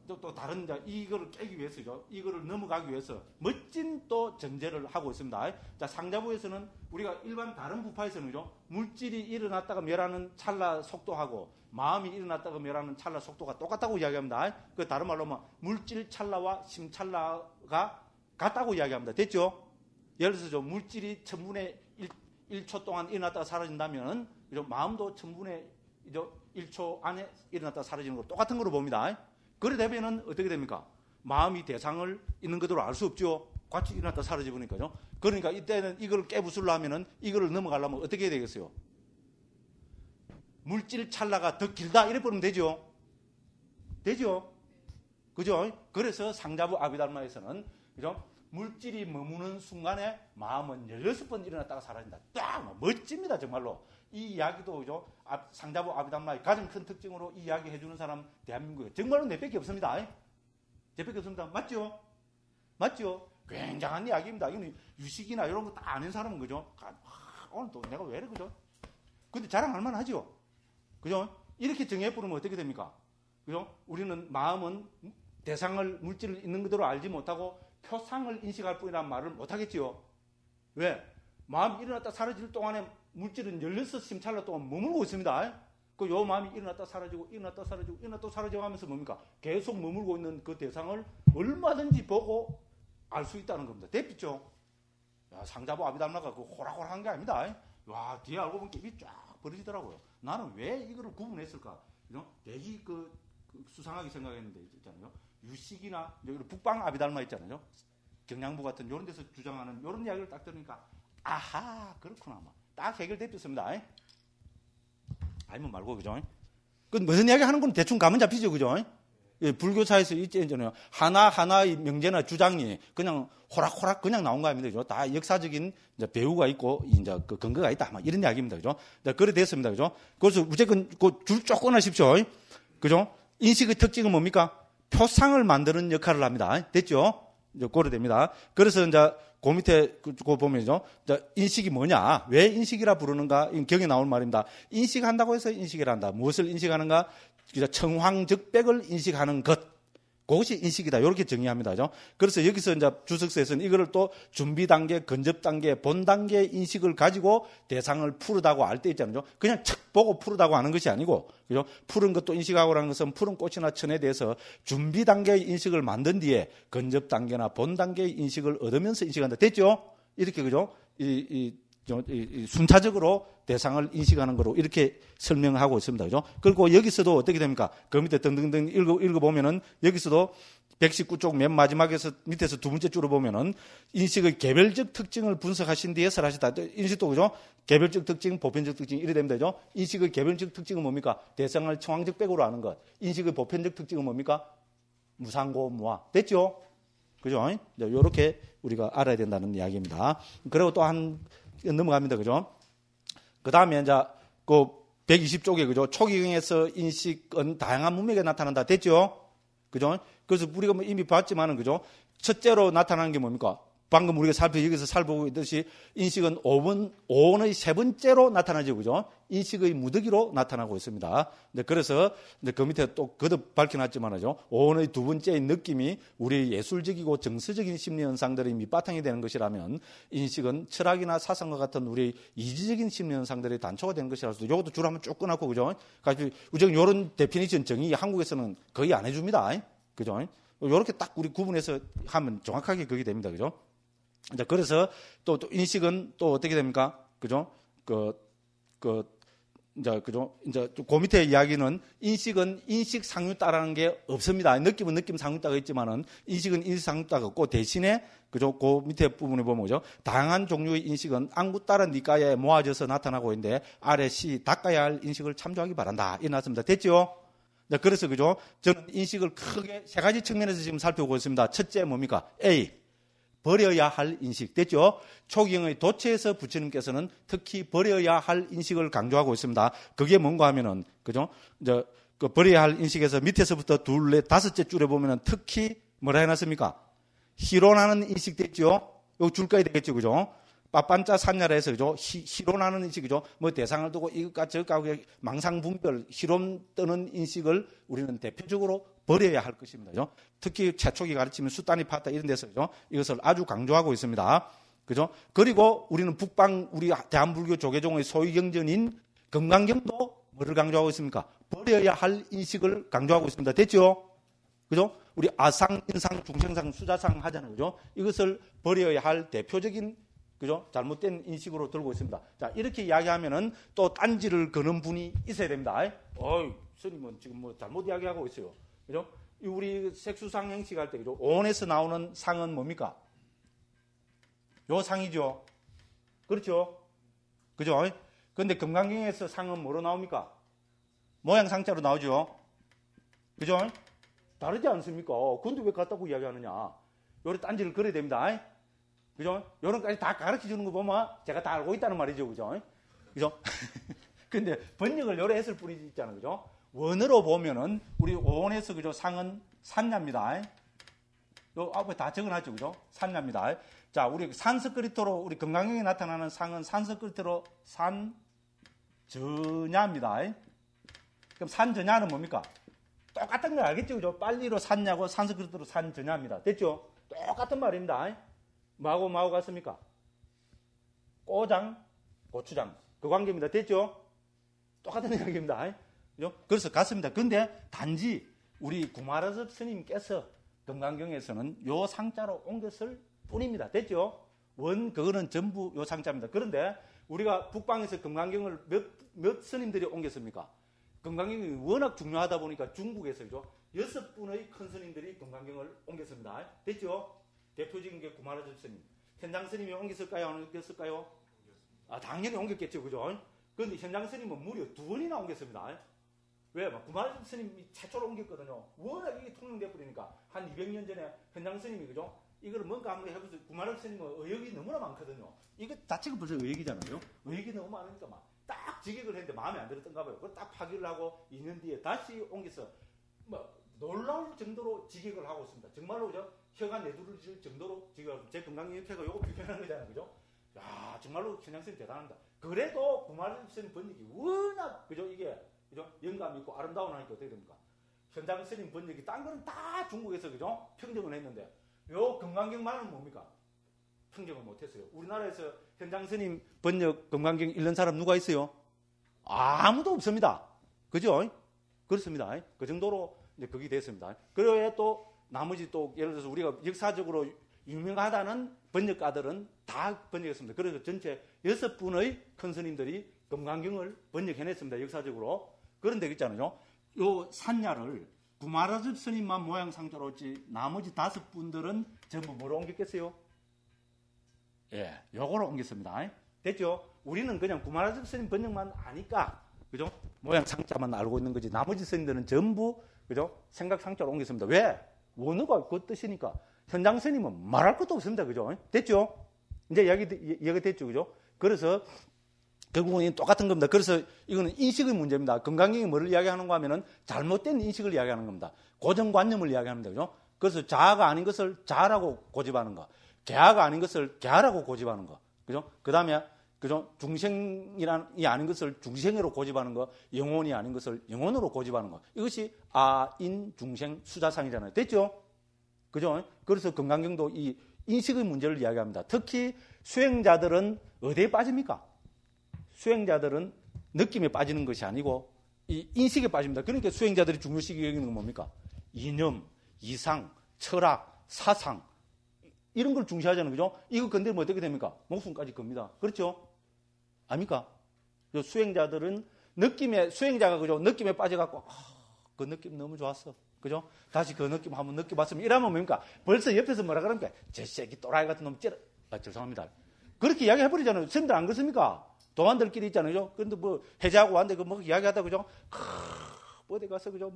또 다른 이제 이거를 깨기 위해서죠. 이거를 넘어가기 위해서 멋진 또 전제를 하고 있습니다. 자, 상자부에서는 우리가 일반 다른 부파에서는 그죠? 물질이 일어났다가 멸하는 찰나 속도하고 마음이 일어났다가 멸하는 찰나 속도가 똑같다고 이야기합니다. 그 다른 말로 하면 물질 찰나와 심찰나가 같다고 이야기합니다. 됐죠? 예를 들어서 물질이 1000분의 1초 동안 일어났다가 사라진다면 마음도 1000분의 1초 안에 일어났다가 사라지는 거 똑같은 거로 봅니다. 그래 되면은 어떻게 됩니까? 마음이 대상을 있는 그대로 알 수 없죠. 같이 일어났다 사라져버리니까요. 그러니까 이때는 이걸 깨부수려면은 이거를 넘어가려면 어떻게 해야 되겠어요? 물질 찰나가 더 길다 이래 버리면 되죠. 되죠? 그죠? 그래서 상자부 아비달마에서는 그죠? 물질이 머무는 순간에 마음은 16번 일어났다가 사라진다. 딱 멋집니다, 정말로. 이 이야기도 그죠? 상자부 아비달마의 가장 큰 특징으로 이 이야기 해주는 사람 대한민국에 정말로 몇 밖에 없습니다. 몇 밖에 없습니다. 맞죠? 맞죠? 굉장한 이야기입니다. 이건 유식이나 이런 거 다 아는 사람은 그죠? 오늘 또 내가 왜 이래 그죠? 근데 자랑할 만하죠? 그죠? 이렇게 정해버리면 어떻게 됩니까? 그죠? 우리는 마음은 대상을 물질을 있는 그대로 알지 못하고 표상을 인식할 뿐이라는 말을 못하겠지요. 왜? 마음이 일어났다 사라질 동안에 물질은 16심찰나 동안 머물고 있습니다. 요 마음이 일어났다 사라지고 일어났다 사라지고 일어났다 사라지고 하면서 뭡니까? 계속 머물고 있는 그 대상을 얼마든지 보고 알 수 있다는 겁니다. 됐죠? 상자부 아비달마가 그 호락호락한 게 아닙니다. 와, 뒤에 알고 보니까 입이 쫙 벌어지더라고요. 나는 왜 이거를 구분했을까? 되게 수상하게 생각했는데 있잖아요. 유식이나 북방 아비달마 있잖아요. 경량부 같은 이런 데서 주장하는 이런 이야기를 딱 들으니까 아하, 그렇구나. 딱 해결됐습니다. 아니면 말고, 그죠? 그 무슨 이야기 하는 건 대충 감은 잡히죠, 그죠? 예, 불교사에서 있잖아요. 하나하나의 명제나 주장이 그냥 호락호락 그냥 나온 거 아닙니다, 그죠? 다 역사적인 이제 배우가 있고, 이제 그 근거가 있다. 이런 이야기입니다, 그죠? 그래 됐습니다, 그죠? 그래서 무조건 줄 조건 하십시오. 그죠? 인식의 특징은 뭡니까? 표상을 만드는 역할을 합니다. 됐죠? 이제 고려됩니다. 그래서 이제 그 밑에 그거 보면요. 인식이 뭐냐? 왜 인식이라 부르는가? 경에 나올 말입니다. 인식한다고 해서 인식이라 한다. 무엇을 인식하는가? 청황적백을 인식하는 것. 그것이 인식이다. 이렇게 정의합니다. 그래서 여기서 이제 주석서에서는 이거를 또 준비 단계, 근접 단계, 본 단계 인식을 가지고 대상을 푸르다고 알 때 있잖아요. 그냥 척 보고 푸르다고 하는 것이 아니고, 그죠? 푸른 것도 인식하고라는 것은 푸른 꽃이나 천에 대해서 준비 단계의 인식을 만든 뒤에 근접 단계나 본 단계의 인식을 얻으면서 인식한다. 됐죠? 이렇게, 그죠? 이 순차적으로 대상을 인식하는 거로 이렇게 설명하고 있습니다. 그죠? 그리고 여기서도 어떻게 됩니까? 그 밑에 등등등 읽어보면은 여기서도 119쪽 맨 마지막에서 밑에서 두 번째 줄을 보면은 인식의 개별적 특징을 분석하신 뒤에 설하시다. 인식도 그죠? 개별적 특징, 보편적 특징 이래 됩니다. 그죠? 인식의 개별적 특징은 뭡니까? 대상을 청황적 백으로 아는 것. 인식의 보편적 특징은 뭡니까? 무상고, 무아. 됐죠? 그죠? 이렇게 우리가 알아야 된다는 이야기입니다. 그리고 또 넘어갑니다. 그죠? 그 다음에 이제 그 120쪽에 그죠? 초기경에서 인식은 다양한 문맥에 나타난다. 됐죠? 그죠? 그래서 우리가 이미 봤지만은 그죠? 첫째로 나타나는 게 뭡니까? 방금 우리가 여기서 살펴보고 있듯이 인식은 오원의 세 번째로 나타나죠. 그죠? 인식의 무더기로 나타나고 있습니다. 그래서 그 밑에 또 거듭 밝혀놨지만요. 오원의 두 번째의 느낌이 우리 예술적이고 정서적인 심리 현상들의 밑바탕이 되는 것이라면 인식은 철학이나 사상과 같은 우리 이지적인 심리 현상들의 단초가 되는 것이라서 이것도 줄 한번 쭉 끊었고, 그죠? 우리가 이런 데피니션 정의 한국에서는 거의 안 해줍니다. 그죠? 이렇게 딱 우리 구분해서 하면 정확하게 그게 됩니다. 그죠? 이제 그래서 또 인식은 또 어떻게 됩니까? 그죠? 이제 그 밑에 이야기는 인식은 인식 상류따라는 게 없습니다. 느낌은 느낌 상류따가 있지만은 인식은 인식 상류따가 없고 대신에 그죠? 그 밑에 부분에 보면 그죠? 다양한 종류의 인식은 안구 따른 니가에 모아져서 나타나고 있는데 아래 시 닦아야 할 인식을 참조하기 바란다. 이래 놨습니다. 됐죠? 네, 그래서 그죠? 저는 인식을 크게 세 가지 측면에서 지금 살펴보고 있습니다. 첫째 뭡니까? A. 버려야 할 인식. 됐죠? 초기경의 도체에서 부처님께서는 특히 버려야 할 인식을 강조하고 있습니다. 그게 뭔가 하면은, 그죠? 이제 그 버려야 할 인식에서 밑에서부터 둘, 넷, 다섯째 줄에 보면은 특히 뭐라 해놨습니까? 희론하는 인식 됐죠? 요 줄까지 되겠죠? 그죠? 빠빤짜 산야라 해서, 그죠? 희론하는 인식이죠? 뭐 대상을 두고 이것과 저것과 망상분별, 희론 뜨는 인식을 우리는 대표적으로 버려야 할 것입니다. 그죠? 특히 최초기 가르치면 수단이 파다 이런 데서, 그죠? 이것을 아주 강조하고 있습니다. 그죠? 그리고 우리는 우리 대한불교 조계종의 소위 경전인 금강경도 뭐를 강조하고 있습니까? 버려야 할 인식을 강조하고 있습니다. 됐죠? 그죠? 우리 아상, 인상, 중생상, 수자상 하잖아요. 그죠? 이것을 버려야 할 대표적인 그죠? 잘못된 인식으로 들고 있습니다. 자, 이렇게 이야기하면은 또 딴지를 거는 분이 있어야 됩니다. 스님은 지금 뭐 잘못 이야기하고 있어요. 그죠? 우리 색수상 행식할 때, 그죠? 오온에서 나오는 상은 뭡니까? 요 상이죠. 그렇죠? 그죠? 근데 금강경에서 상은 뭐로 나옵니까? 모양 상자로 나오죠? 그죠? 다르지 않습니까? 근데 왜 같다고 이야기하느냐? 요래 딴지를 걸어야 됩니다. 그죠? 요런 까지 다 가르쳐 주는 거 보면 제가 다 알고 있다는 말이죠. 그죠? 그죠? 근데 번역을 요래 했을 뿐이지 있잖아요. 그죠? 원어로 보면은 우리 오원에서 그죠? 상은 산야입니다. 요 앞에 다 적어놨죠. 그죠? 산야입니다. 자, 우리 산스크리트로 우리 금강경에 나타나는 상은 산스크리트로 산전야입니다. 그럼 산전야는 뭡니까? 똑같은 걸 알겠죠. 그죠? 빨리로 산야고 산스크리트로 산전야입니다. 됐죠? 똑같은 말입니다. 뭐하고 같습니까? 꼬장, 고추장. 그 관계입니다. 됐죠? 똑같은 이야기입니다. 그죠? 그래서 같습니다. 근데 단지 우리 구마라섭 스님께서 금강경에서는 요 상자로 옮겼을 뿐입니다. 됐죠? 그거는 전부 요 상자입니다. 그런데 우리가 북방에서 금강경을 몇 스님들이 옮겼습니까? 금강경이 워낙 중요하다 보니까 중국에서 그죠? 6분의 큰 스님들이 금강경을 옮겼습니다. 됐죠? 대표적인 게 구마라섭 스님. 현장 스님이 옮겼을까요? 안 옮겼을까요? 당연히 옮겼겠죠. 그죠? 그런데 현장 스님은 무려 2번이나 옮겼습니다. 왜? 구마라섭 스님이 최초로 옮겼거든요. 워낙 이게 통용돼 버리니까. 한 200년 전에 현장 스님이, 그죠? 이걸 뭔가 한번 해보세요. 구마라섭 스님은 의욕이 너무나 많거든요. 이거 자체가 벌써 의욕이잖아요. 의욕이 너무 많으니까 딱 직역을 했는데 마음에 안 들었던가 봐요. 그걸 딱 파기를 하고 2년 뒤에 다시 옮겨서 놀라울 정도로 직역을 하고 있습니다. 정말로 그죠? 혀가 내두를 정도로 지금 제 건강기획회가 요거 비판하는 거잖아요. 그죠? 야, 정말로 현장선생님 대단합니다. 그래도 구마선생님 번역이 워낙, 그죠? 이게, 그죠? 영감 있고 아름다운 하니까 어떻게 됩니까? 현장선생님 번역이 딴 거는 다 중국에서, 그죠? 평정을 했는데, 요 건강경만은 뭡니까? 평정을 못했어요. 우리나라에서 현장선생님 번역 건강경 읽는 사람 누가 있어요? 아무도 없습니다. 그죠? 그렇습니다. 그 정도로 이제 그게 됐습니다. 그리고 또 나머지 또 예를 들어서 우리가 역사적으로 유명하다는 번역가들은 다 번역했습니다. 그래서 전체 6분의 큰 스님들이 금강경을 번역해냈습니다. 역사적으로. 그런데 있잖아요. 요 산야를 구마라즙 스님만 모양상자로 했지 나머지 5분들은 전부 뭐로 옮겼겠어요? 예, 요거로 옮겼습니다. 됐죠? 우리는 그냥 구마라즙 스님 번역만 아니까, 그죠? 모양상자만 알고 있는 거지. 나머지 스님들은 전부, 그죠? 생각상자로 옮겼습니다. 왜? 원어가 그 뜻이니까. 현장 스님은 말할 것도 없습니다. 그죠? 됐죠? 이제 이야기 됐죠. 그죠? 그래서 결국은 똑같은 겁니다. 그래서 이거는 인식의 문제입니다. 건강경이 뭐를 이야기하는가 하면은 잘못된 인식을 이야기하는 겁니다. 고정관념을 이야기합니다. 그죠? 그래서 자아가 아닌 것을 자아라고 고집하는 거. 개아가 아닌 것을 개아라고 고집하는 거. 그죠? 그 다음에, 그죠? 중생이란이 아닌 것을 중생으로 고집하는 거. 영혼이 아닌 것을 영혼으로 고집하는 거. 이것이 아인 중생 수자상이잖아요. 됐죠? 그죠? 그래서 건강경도 이 인식의 문제를 이야기합니다. 특히 수행자들은 어디에 빠집니까? 수행자들은 느낌에 빠지는 것이 아니고 이 인식에 빠집니다. 그러니까 수행자들이 중요시 여기는 건 뭡니까? 이념, 이상, 철학, 사상 이런 걸 중시하잖아요. 그죠? 이거 건드리면 어떻게 됩니까? 목숨까지 겁니다. 그렇죠? 아닙니까? 수행자들은 수행자가 그죠? 느낌에 빠져갖고 그 느낌 너무 좋았어. 그죠? 다시 그 느낌 한번 느껴봤으면 이러면 뭡니까? 벌써 옆에서 뭐라 그러니까 저 새끼 또라이 같은 놈 찌르. 죄송합니다. 그렇게 이야기해버리잖아요. 선생님들 안 그렇습니까? 동안들끼리 있잖아요. 근데 뭐 해제하고 왔는데 그 뭐 이야기하다 그죠? 어디 가서 그죠?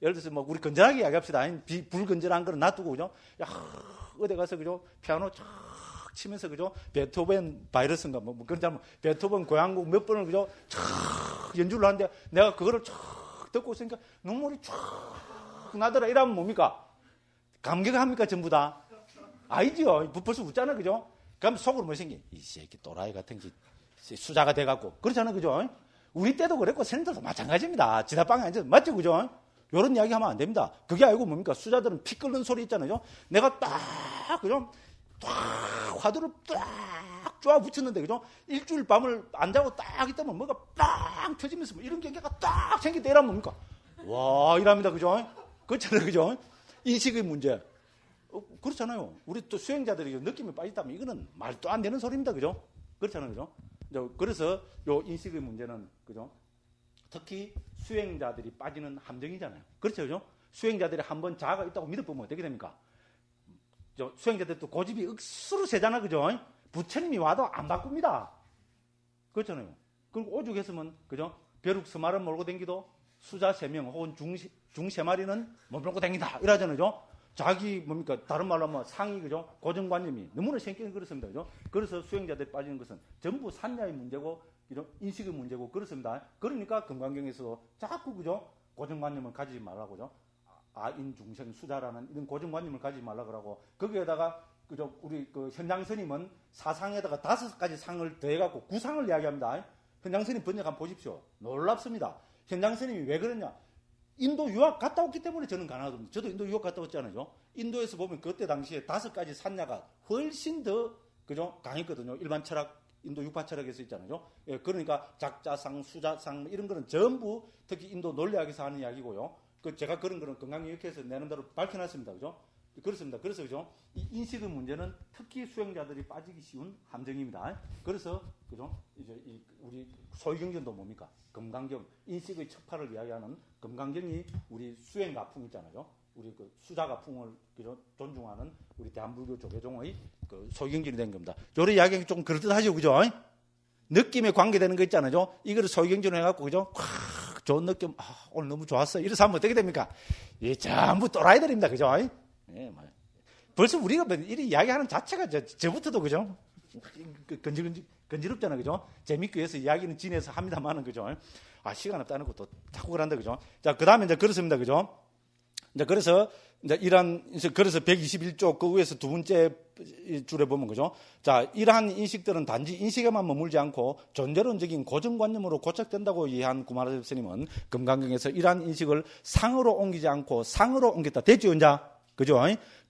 예를 들어서 뭐 우리 건전하게 이야기합시다. 불건전한 거는 놔두고 그죠? 야, 어디 가서 그죠? 피아노 쫙 치면서 그죠? 베토벤 바이러스인가 뭐 그런 잘 베토벤 고향곡 몇 번을 그죠? 쫙 연주를 하는데 내가 그거를 쫙 듣고 있으니까 눈물이 쫙 나더라. 이러면 뭡니까? 감격합니까? 전부 다? 아니죠. 벌써 웃잖아. 그죠? 그럼 속으로 뭐 생기? 이 새끼 또라이 같은 게 수자가 돼갖고. 그렇잖아. 그죠? 우리 때도 그랬고, 선생님들도 마찬가지입니다. 지다방에 앉아서. 맞죠? 그죠? 요런 이야기 하면 안 됩니다. 그게 아니고 뭡니까? 수자들은 피 끓는 소리 있잖아요. 내가 딱, 그죠? 딱, 화두를 딱 쪼아 붙였는데, 그죠? 일주일 밤을 안 자고 딱 있다면 뭐가 빵 터지면서 뭐 이런 경계가 딱 생겼다. 이러면 뭡니까? 와, 이랍니다. 그죠? 그렇잖아요. 그죠? 인식의 문제. 그렇잖아요. 우리 또 수행자들이 느낌에 빠졌다면 이거는 말도 안 되는 소리입니다. 그죠? 그렇잖아요. 그죠? 그래서 요 인식의 문제는, 그죠? 특히 수행자들이 빠지는 함정이잖아요. 그렇죠. 그죠? 수행자들이 한번 자아가 있다고 믿어보면 어떻게 됩니까? 수행자들도 고집이 억수로 세잖아. 그죠? 부처님이 와도 안 바꿉니다. 그렇잖아요. 그리고 오죽했으면, 그죠? 벼룩 서말은 몰고 댕기도 수자 3명 혹은 중 3마리는 못 몰고 댕긴다. 이러잖아요. 그죠? 자기 뭡니까? 다른 말로 하면 상이, 그죠? 고정관념이 너무나 생기는 그렇습니다. 그죠? 그래서 수행자들이 빠지는 것은 전부 산야의 문제고, 이런 인식의 문제고, 그렇습니다. 그러니까 금강경에서 자꾸, 그죠? 고정관념을 가지지 말라고, 그죠? 아인 중생 수자라는 이런 고정관념을 가지지 말라고 하고, 거기에다가, 그죠? 우리 그 현장스님은 사상에다가 5가지 상을 더해갖고 9상을 이야기합니다. 현장스님 번역 한번 보십시오. 놀랍습니다. 현장스님이 왜 그러냐? 인도 유학 갔다 왔기 때문에 저는 가능하거든요. 저도 인도 유학 갔다 왔잖아요. 인도에서 보면 그때 당시에 5가지 산야가 훨씬 더, 그죠? 강했거든요. 일반 철학, 인도 육파 철학에서 있잖아요. 예, 그러니까 작자상, 수자상, 이런 거는 전부 특히 인도 논리학에서 하는 이야기고요. 제가 그런 거는 건강의학회에서 내는 대로 밝혀놨습니다. 그죠? 그렇습니다. 그래서, 그죠? 이 인식의 문제는 특히 수행자들이 빠지기 쉬운 함정입니다. 그래서, 그죠? 이제 우리 소위경전도 뭡니까? 금강경, 인식의 척파를 이야기하는 금강경이 우리 수행 가풍 있잖아요. 우리 그 수자 가풍을, 그죠? 존중하는 우리 대한불교 조계종의 그 소위경전이 된 겁니다. 요런 이야기가 좀 그럴듯하죠. 그죠? 느낌에 관계되는 거 있잖아요. 이거를 소위경전을 해갖고, 그죠? 콱, 좋은 느낌, 오늘 너무 좋았어. 이래서 하면 어떻게 됩니까? 예, 전부 또라이들입니다. 그죠? 예, 벌써 우리가 이렇게 이야기하는 자체가 저부터도, 그죠? 건지럽잖아요. 그죠? 재밌기 위해서 이야기는 진해서 합니다만은, 그죠? 시간 없다는 것도 자꾸 그런다. 그죠? 자, 그 다음에 이제 그렇습니다. 그죠? 이제 그래서 121쪽 그 위에서 두 번째 줄에 보면 그죠? 자, 이러한 인식들은 단지 인식에만 머물지 않고 존재론적인 고정관념으로 고착된다고 이해한 구마라섭 스님은 금강경에서 이러한 인식을 상으로 옮기지 않고 상으로 옮겼다. 됐죠, 이제? 그죠?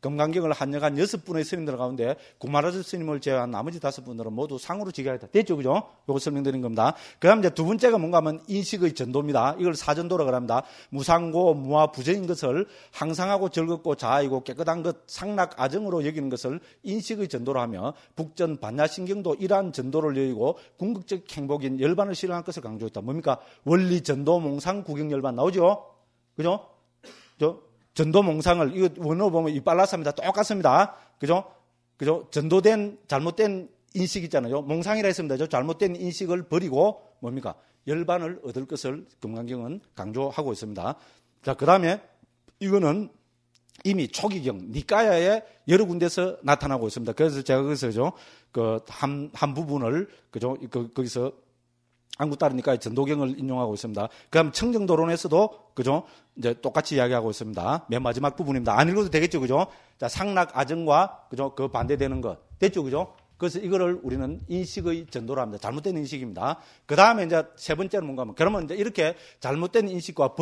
금강경을 한역한 6분의 스님들 가운데 구마라섭 스님을 제외한 나머지 5분들은 모두 상으로 지켜야겠다. 됐죠, 그죠? 요거 설명드린 겁니다. 그 다음 이제 두 번째가 뭔가 하면 인식의 전도입니다. 이걸 사전도라고 합니다. 무상고, 무아, 부정인 것을 항상하고 즐겁고 자아이고 깨끗한 것, 상락, 아정으로 여기는 것을 인식의 전도로 하며 북전, 반야신경도 이러한 전도를 여기고 궁극적 행복인 열반을 실현할 것을 강조했다. 뭡니까? 원리, 전도, 몽상, 구경, 열반 나오죠? 그죠? 전도 몽상을, 이거 원어로 보면 이 빨라서입니다. 똑같습니다. 그죠? 전도된, 잘못된 인식 있잖아요. 몽상이라 했습니다. 잘못된 인식을 버리고 뭡니까? 열반을 얻을 것을 금강경은 강조하고 있습니다. 자, 그 다음에 이거는 이미 초기경, 니까야의 여러 군데서 나타나고 있습니다. 그래서 제가 거기서 한 부분을, 거기서 안구따르니까의 전도경을 인용하고 있습니다. 그 다음 청정도론에서도, 이제 똑같이 이야기하고 있습니다. 맨 마지막 부분입니다. 안 읽어도 되겠죠, 그죠? 자, 상락, 아정과, 그 반대되는 것. 됐죠, 그죠? 그래서 이거를 우리는 인식의 전도로 합니다. 잘못된 인식입니다. 그 다음에 이제 세 번째는 뭔가 하면, 그러면 이제 이렇게 잘못된 인식과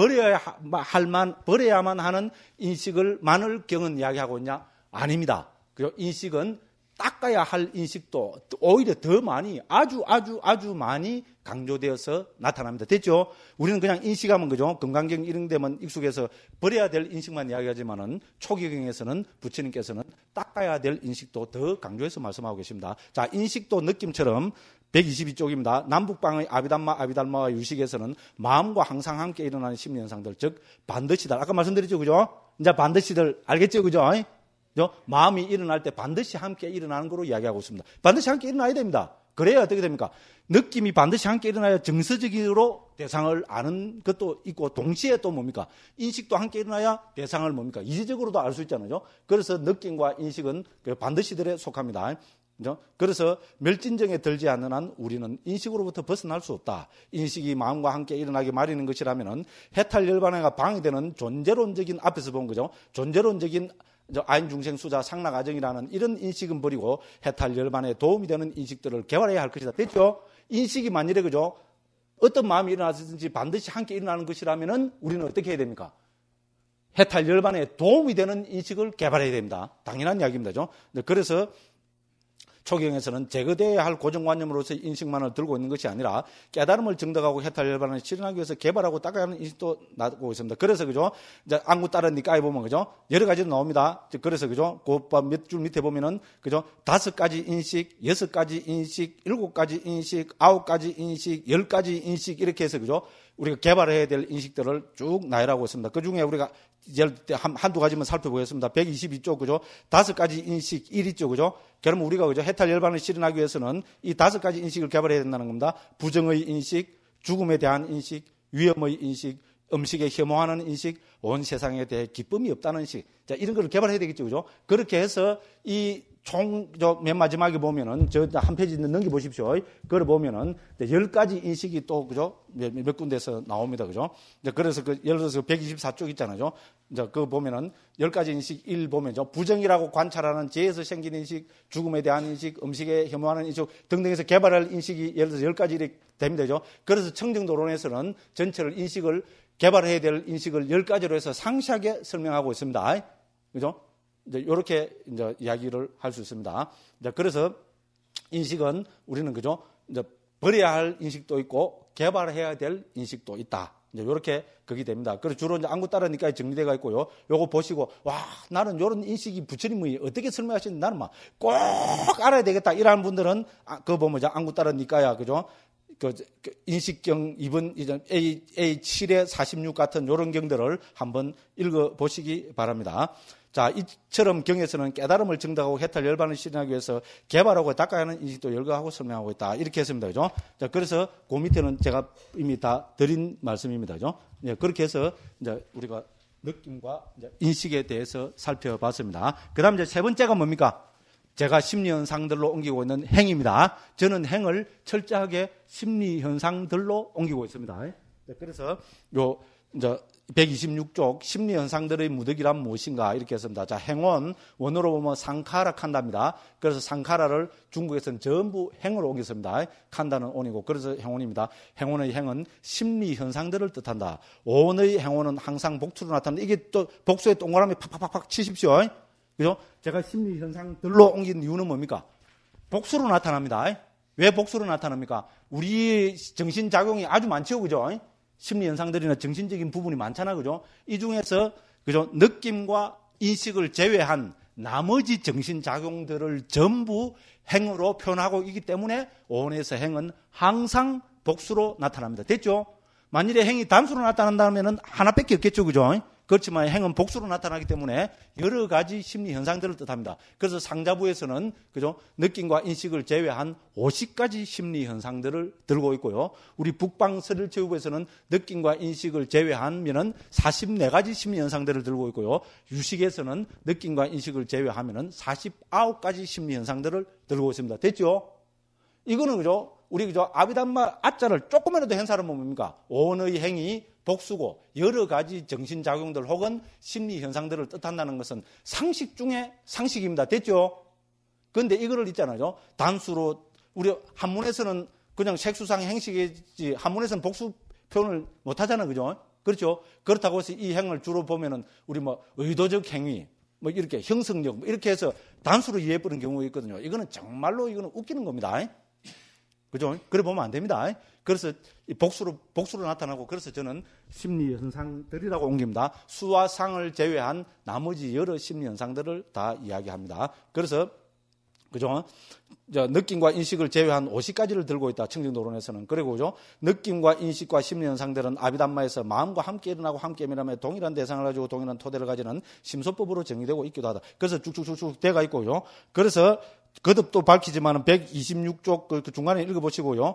버려야만 하는 인식만을 경은 이야기하고 있냐? 아닙니다. 그죠? 인식은 닦아야 할 인식도 오히려 더 많이, 아주 많이 강조되어서 나타납니다. 됐죠? 우리는 그냥 인식하면 그죠? 금강경 이런 데만 익숙해서 버려야 될 인식만 이야기하지만은 초기경에서는 부처님께서는 닦아야 될 인식도 더 강조해서 말씀하고 계십니다. 자, 인식도 느낌처럼 122쪽입니다. 남북방의 아비달마와 유식에서는 마음과 항상 함께 일어나는 심리현상들, 즉 반드시다. 아까 말씀드렸죠, 그죠? 이제 반드시들 알겠죠, 그죠? 마음이 일어날 때 반드시 함께 일어나는 거로 이야기하고 있습니다. 반드시 함께 일어나야 됩니다. 그래야 어떻게 됩니까? 느낌이 반드시 함께 일어나야 정서적으로 대상을 아는 것도 있고, 동시에 또 뭡니까? 인식도 함께 일어나야 대상을 뭡니까? 이지적으로도 알 수 있잖아요. 그래서 느낌과 인식은 반드시들에 속합니다. 그래서 멸진정에 들지 않는 한 우리는 인식으로부터 벗어날 수 없다. 인식이 마음과 함께 일어나게 마련인 것이라면 해탈열반회가 방해되는 존재론적인, 앞에서 본 거죠. 존재론적인 아인중생 수자 상락아정이라는 이런 인식은 버리고 해탈열반에 도움이 되는 인식들을 개발해야 할 것이다. 됐죠? 인식이 만일에 그죠? 어떤 마음이 일어나든지 반드시 함께 일어나는 것이라면은 우리는 어떻게 해야 됩니까? 해탈열반에 도움이 되는 인식을 개발해야 됩니다. 당연한 이야기입니다. 그래서 초경에서는 제거되어야 할 고정관념으로서의 인식만을 들고 있는 것이 아니라 깨달음을 증득하고 해탈열반을 실현하기 위해서 개발하고 닦아야 하는 인식도 나오고 있습니다. 그래서 그죠? 이제 안구 따른 니까에 보면 그죠? 여러 가지로 나옵니다. 그래서 그죠? 그 몇 줄 밑에 보면은 그죠? 5가지 인식, 6가지 인식, 7가지 인식, 9가지 인식, 10가지 인식 이렇게 해서 그죠? 우리가 개발해야 될 인식들을 쭉 나열하고 있습니다. 그 중에 우리가 한두 가지만 살펴보겠습니다. 122쪽, 그죠? 5가지 인식 1있죠, 그죠? 그러면 우리가, 그죠? 해탈열반을 실현하기 위해서는 이 5가지 인식을 개발해야 된다는 겁니다. 부정의 인식, 죽음에 대한 인식, 위험의 인식, 음식에 혐오하는 인식, 온 세상에 대해 기쁨이 없다는 인식. 자, 이런 걸 개발해야 되겠죠, 그죠? 그렇게 해서 맨 마지막에 보면은, 한 페이지 넘겨보십시오. 그걸 보면은, 10가지 인식이 또, 그죠? 몇 군데서 나옵니다, 그죠? 그래서 예를 들어서 124쪽 있잖아요. 그거 보면은, 10가지 인식 1 보면요. 부정이라고 관찰하는 죄에서 생긴 인식, 죽음에 대한 인식, 음식에 혐오하는 인식 등등해서 개발할 인식이 예를 들어서 10가지 이렇게 됩니다, 그죠? 그래서 청정도론에서는 전체를 인식을, 개발해야 될 인식을 10가지로 해서 상세하게 설명하고 있습니다. 그죠? 이제 이렇게 이제 이야기를 할 수 있습니다. 이제 그래서 인식은 우리는 그죠? 이제 버려야 할 인식도 있고 개발해야 될 인식도 있다. 이제 이렇게 그게 됩니다. 그래서 주로 이제 안구 따르니까 정리되어 있고요. 요거 보시고 와 나는 이런 인식이 부처님이 어떻게 설명하시는지 나는 막 꼭 알아야 되겠다. 이러한 분들은 그거 보면 이제 안구 따르니까야 그죠? 그 인식경 2번 이전 A7의 46 같은 이런 경들을 한번 읽어 보시기 바랍니다. 자, 이처럼 경에서는 깨달음을 증득하고 해탈열반을 실현하기 위해서 개발하고 닦아야 하는 인식도 열거하고 설명하고 있다. 이렇게 했습니다. 그죠? 자, 그래서 그 밑에는 제가 이미 다 드린 말씀입니다. 그죠? 네, 그렇게 해서 이제 우리가 느낌과 이제 인식에 대해서 살펴봤습니다. 그 다음 이제 세 번째가 뭡니까? 제가 심리현상들로 옮기고 있는 행입니다. 저는 행을 철저하게 심리현상들로 옮기고 있습니다. 네, 그래서 이제 126쪽 심리 현상들의 무득이란 무엇인가 이렇게 했습니다. 자, 행원 원어로 보면 상카라 칸다입니다. 그래서 상카라를 중국에서는 전부 행으로 옮겼습니다. 칸다는 온이고 그래서 행원입니다. 행원의 행은 심리 현상들을 뜻한다. 온의 행원은 항상 복수로 나타난다. 이게 또 복수에 동그라미 팍팍팍팍 치십시오. 그죠? 제가 심리 현상들로 옮긴 이유는 뭡니까? 복수로 나타납니다. 왜 복수로 나타납니까? 우리 정신작용이 아주 많죠, 그죠? 심리 현상들이나 정신적인 부분이 많잖아, 그죠? 이 중에서, 그죠? 느낌과 인식을 제외한 나머지 정신작용들을 전부 행으로 표현하고 있기 때문에 오온에서 행은 항상 복수로 나타납니다. 됐죠? 만일에 행이 단수로 나타난다면 하나밖에 없겠죠, 그죠? 그렇지만 행은 복수로 나타나기 때문에 여러 가지 심리 현상들을 뜻합니다. 그래서 상자부에서는 그죠? 느낌과 인식을 제외한 50가지 심리 현상들을 들고 있고요. 우리 북방서rir체육부에서는 느낌과 인식을 제외하면은 44가지 심리 현상들을 들고 있고요. 유식에서는 느낌과 인식을 제외하면은 49가지 심리 현상들을 들고 있습니다. 됐죠? 이거는 그죠? 우리 그죠? 아비담마 아자를 조금이라도 한 사람은 뭡니까? 오온의 행이 복수고 여러 가지 정신작용들 혹은 심리현상들을 뜻한다는 것은 상식 중에 상식입니다. 됐죠? 그런데 이거를 있잖아요. 단수로 우리 한문에서는 그냥 색수상 행식이지 한문에서는 복수 표현을 못하잖아요. 그죠? 그렇죠? 그렇다고 해서 이 행을 주로 보면은 우리 뭐 의도적 행위 뭐 이렇게 형성력 뭐 이렇게 해서 단수로 이해해버리는 경우가 있거든요. 이거는 정말로 이거는 웃기는 겁니다. 그죠? 그래 보면 안 됩니다. 그래서 복수로 나타나고 그래서 저는 심리 현상들이라고 옮깁니다. 수와 상을 제외한 나머지 여러 심리 현상들을 다 이야기합니다. 그래서 그죠? 느낌과 인식을 제외한 50가지를 들고 있다. 청정도론에서는. 그리고 그죠? 느낌과 인식과 심리 현상들은 아비담마에서 마음과 함께 일어나고 함께 일어나며 동일한 대상을 가지고 동일한 토대를 가지는 심소법으로 정의되고 있기도 하다. 그래서 쭉쭉쭉쭉 돼가 있고요. 그래서 거듭 또 밝히지만은 126쪽 그 중간에 읽어보시고요.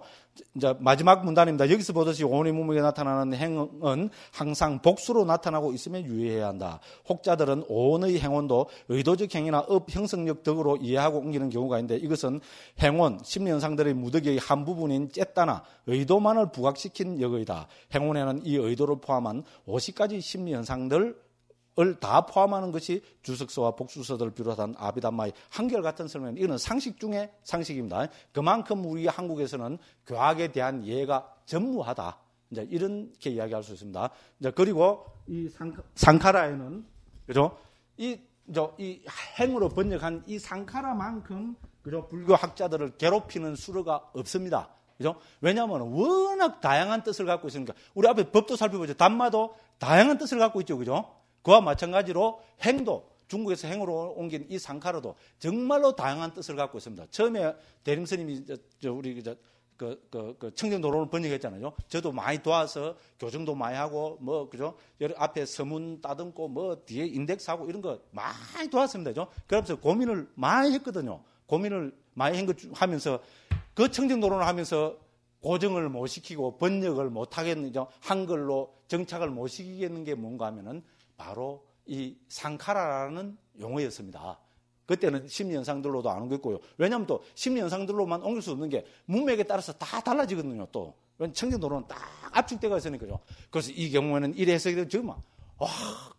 이제 마지막 문단입니다. 여기서 보듯이 오온의 무목에 나타나는 행은 항상 복수로 나타나고 있으면 유의해야 한다. 혹자들은 오온의 행원도 의도적 행위나 업 형성력 덕으로 이해하고 옮기는 경우가 있는데 이것은 행원, 심리현상들의 무득의 한 부분인 쨌다나 의도만을 부각시킨 역의다. 행원에는 이 의도를 포함한 50가지 심리현상들 을 다 포함하는 것이 주석서와 복수서들을 비롯한 아비담마의 한결같은 설명. 이거는 상식 중에 상식입니다. 그만큼 우리 한국에서는 교학에 대한 이해가 전무하다. 이제 이렇게 이야기할 수 있습니다. 이제 그리고 이 상카라에는 그죠? 이 행으로 번역한 이 상카라만큼 그죠? 불교 학자들을 괴롭히는 수로가 없습니다. 그죠? 왜냐하면 워낙 다양한 뜻을 갖고 있으니까 우리 앞에 법도 살펴보죠. 담마도 다양한 뜻을 갖고 있죠. 그죠? 그와 마찬가지로 행도, 중국에서 행으로 옮긴 이 상카라도 정말로 다양한 뜻을 갖고 있습니다. 처음에 대림 스님이 우리 청정도론을 번역했잖아요. 저도 많이 도와서 교정도 많이 하고 그죠? 앞에 서문 따듬고 뒤에 인덱스하고 이런 거 많이 도왔습니다. 그죠? 그래서 고민을 많이 했거든요. 고민을 많이 하면서 그 청정도론을 하면서 고정을 못 시키고 번역을 못 하겠는 한글로 정착을 못 시키겠는 게 뭔가 하면은 바로 이 상카라라는 용어였습니다. 그때는 심리현상들로도 안 옮겼고요. 왜냐하면 또 심리현상들로만 옮길 수 없는 게 문맥에 따라서 다 달라지거든요. 또 청정도로는 딱 압축되어 있으니까요. 그래서 이 경우에는 이래 해석이 정말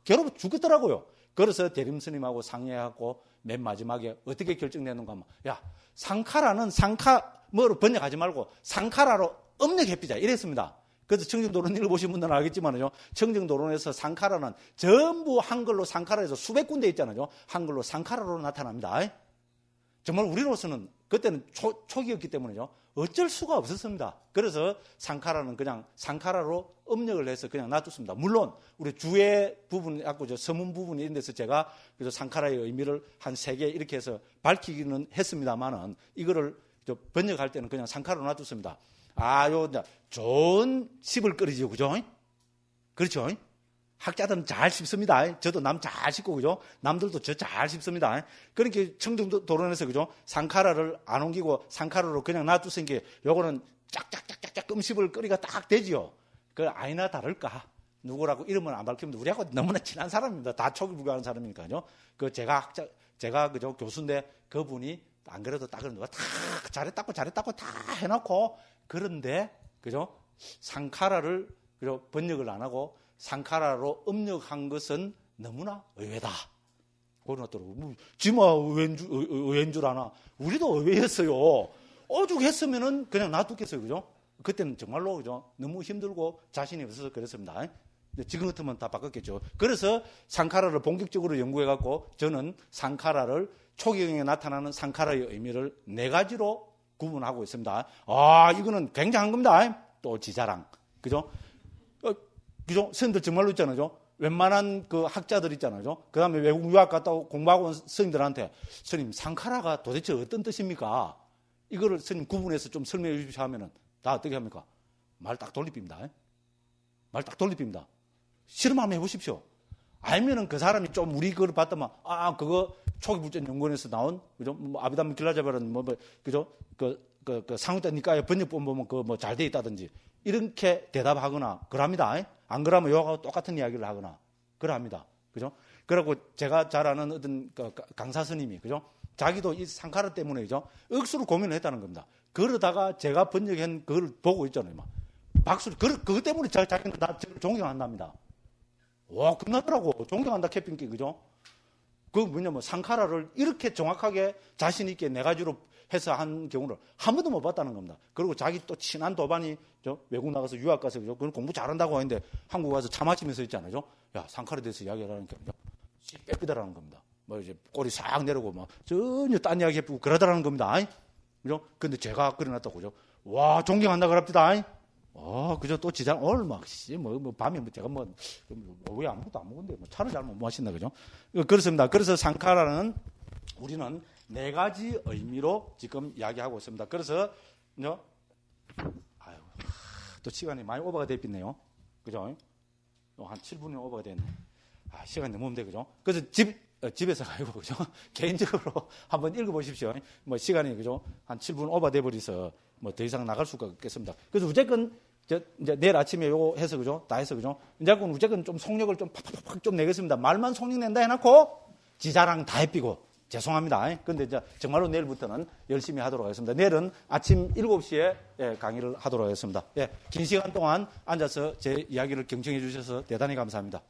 괴로워 죽겠더라고요. 그래서 대림 스님하고 상의하고 맨 마지막에 어떻게 결정되는가 하면 상카라는 뭐로 번역하지 말고 상카라로 업력해피자 이랬습니다. 그래서 청정도론 읽어보신 분들은 알겠지만요. 청정도론에서 상카라는 전부 한글로 상카라에서 수백 군데 있잖아요. 한글로 상카라로 나타납니다. 정말 우리로서는 그때는 초기였기 때문에요. 어쩔 수가 없었습니다. 그래서 상카라는 그냥 상카라로 업력을 해서 그냥 놔뒀습니다. 물론 우리 주의 부분, 서문 부분 이런 데서 제가 그래서 상카라의 의미를 한 3개 이렇게 해서 밝히기는 했습니다만은 이거를 번역할 때는 그냥 상카라로 놔뒀습니다. 좋은 씹을 끓이죠, 그죠? 그렇죠? 학자들은 잘 씹습니다. 저도 남 잘 씹고, 그죠? 남들도 저 잘 씹습니다. 그러니까 청정도론에서, 그죠? 상카라를 안 옮기고 상카라로 그냥 놔두신 게 요거는 짝짝짝짝짝 씹을 끓이가 딱 되지요. 그 아니나 다를까? 누구라고 이름은 안 밝힙니다. 우리하고 너무나 친한 사람입니다. 다 초기 불교하는 사람이니까요. 제가 그죠? 교수인데 그분이 안 그래도 딱 그런 누가 다 잘했다고 다 해놓고 그런데 그죠? 상카라를 그죠? 번역을 안 하고 상카라로 업력한 것은 너무나 의외다. 그러더라고. 지마 의외인 줄 아나. 우리도 의외였어요. 오죽했으면은 그냥 놔두겠어요. 그죠? 그때는 정말로, 그죠? 너무 힘들고 자신이 없어서 그랬습니다. 지금 같으면 다 바꿨겠죠. 그래서 상카라를 본격적으로 연구해갖고 저는 상카라를 초기경에 나타나는 상카라의 의미를 4가지로 구분하고 있습니다. 이거는 굉장한 겁니다. 또 지자랑. 그죠? 그죠? 선생님들 정말로 있잖아요. 웬만한 그 학자들 있잖아요. 그 다음에 외국 유학 갔다 공부하고 온 선생님들한테 선생님, 상카라가 도대체 어떤 뜻입니까? 이거를 선생님 구분해서 좀 설명해 주십시오 하면은 다 어떻게 합니까? 말 딱 돌립니다. 말 딱 돌립니다. 실험 한번 해보십시오. 알면은 그 사람이 좀 우리 그걸 봤더만, 그거 초기불전연구원에서 나온, 그죠? 아비담 길라자발은 그죠? 그 상위대 니까의 번역본 보면 그거 뭐 잘 돼 있다든지. 이렇게 대답하거나, 그럽니다. 안 그러면 요하고 똑같은 이야기를 하거나, 그럽니다. 그죠? 그리고 제가 잘 아는 어떤 강사 스님이, 그죠? 자기도 이 상카라 때문에, 그죠? 억수로 고민을 했다는 겁니다. 그러다가 제가 번역한 그걸 보고 있잖아요. 막. 박수를, 그것 때문에 자기는 나 존경한답니다. 와, 끝나더라고. 존경한다, 캐핑기, 그죠? 그 뭐냐면 상카라를 이렇게 정확하게 자신있게 4가지로 해서 한 경우를 한 번도 못 봤다는 겁니다. 그리고 자기 또 친한 도반이 외국 나가서 유학 가서, 그죠? 그걸 공부 잘한다고 하는데 한국 와서 차 마시면서 있잖아요. 야, 상카라에 대해서 이야기하라니까, 빼삐다라는 겁니다. 뭐 이제 꼬리 싹 내리고 막 전혀 딴 이야기 해보고 그러다라는 겁니다. 그죠? 근데 제가 그려놨다고, 그죠? 와, 존경한다, 그럽디다. 그죠? 또 지장, 오늘 막, 밤에 제가 왜 아무것도 안 먹은데, 차를 잘 못 마신다, 그죠? 그렇습니다. 그래서 상카라는 우리는 4가지 의미로 지금 이야기하고 있습니다. 그래서, 또 시간이 많이 오버가 됐네요. 그죠? 한 7분이 오버가 됐네. 시간이 너무 없는데, 그죠? 그래서 집에서 가지고, 그죠? 개인적으로 한번 읽어보십시오. 시간이, 그죠? 한 7분 오버돼 버려서 더 이상 나갈 수가 없겠습니다. 그래서 어쨌건, 이제 내일 아침에 요거 해서, 그죠? 다 해서, 그죠? 이제 어쨌건 좀 속력을 좀 팍팍팍 좀 내겠습니다. 말만 속력 낸다 해놓고, 지자랑 다 해삐고, 죄송합니다. 근데 이제 정말로 내일부터는 열심히 하도록 하겠습니다. 내일은 아침 7시에 강의를 하도록 하겠습니다. 긴 시간 동안 앉아서 제 이야기를 경청해 주셔서 대단히 감사합니다.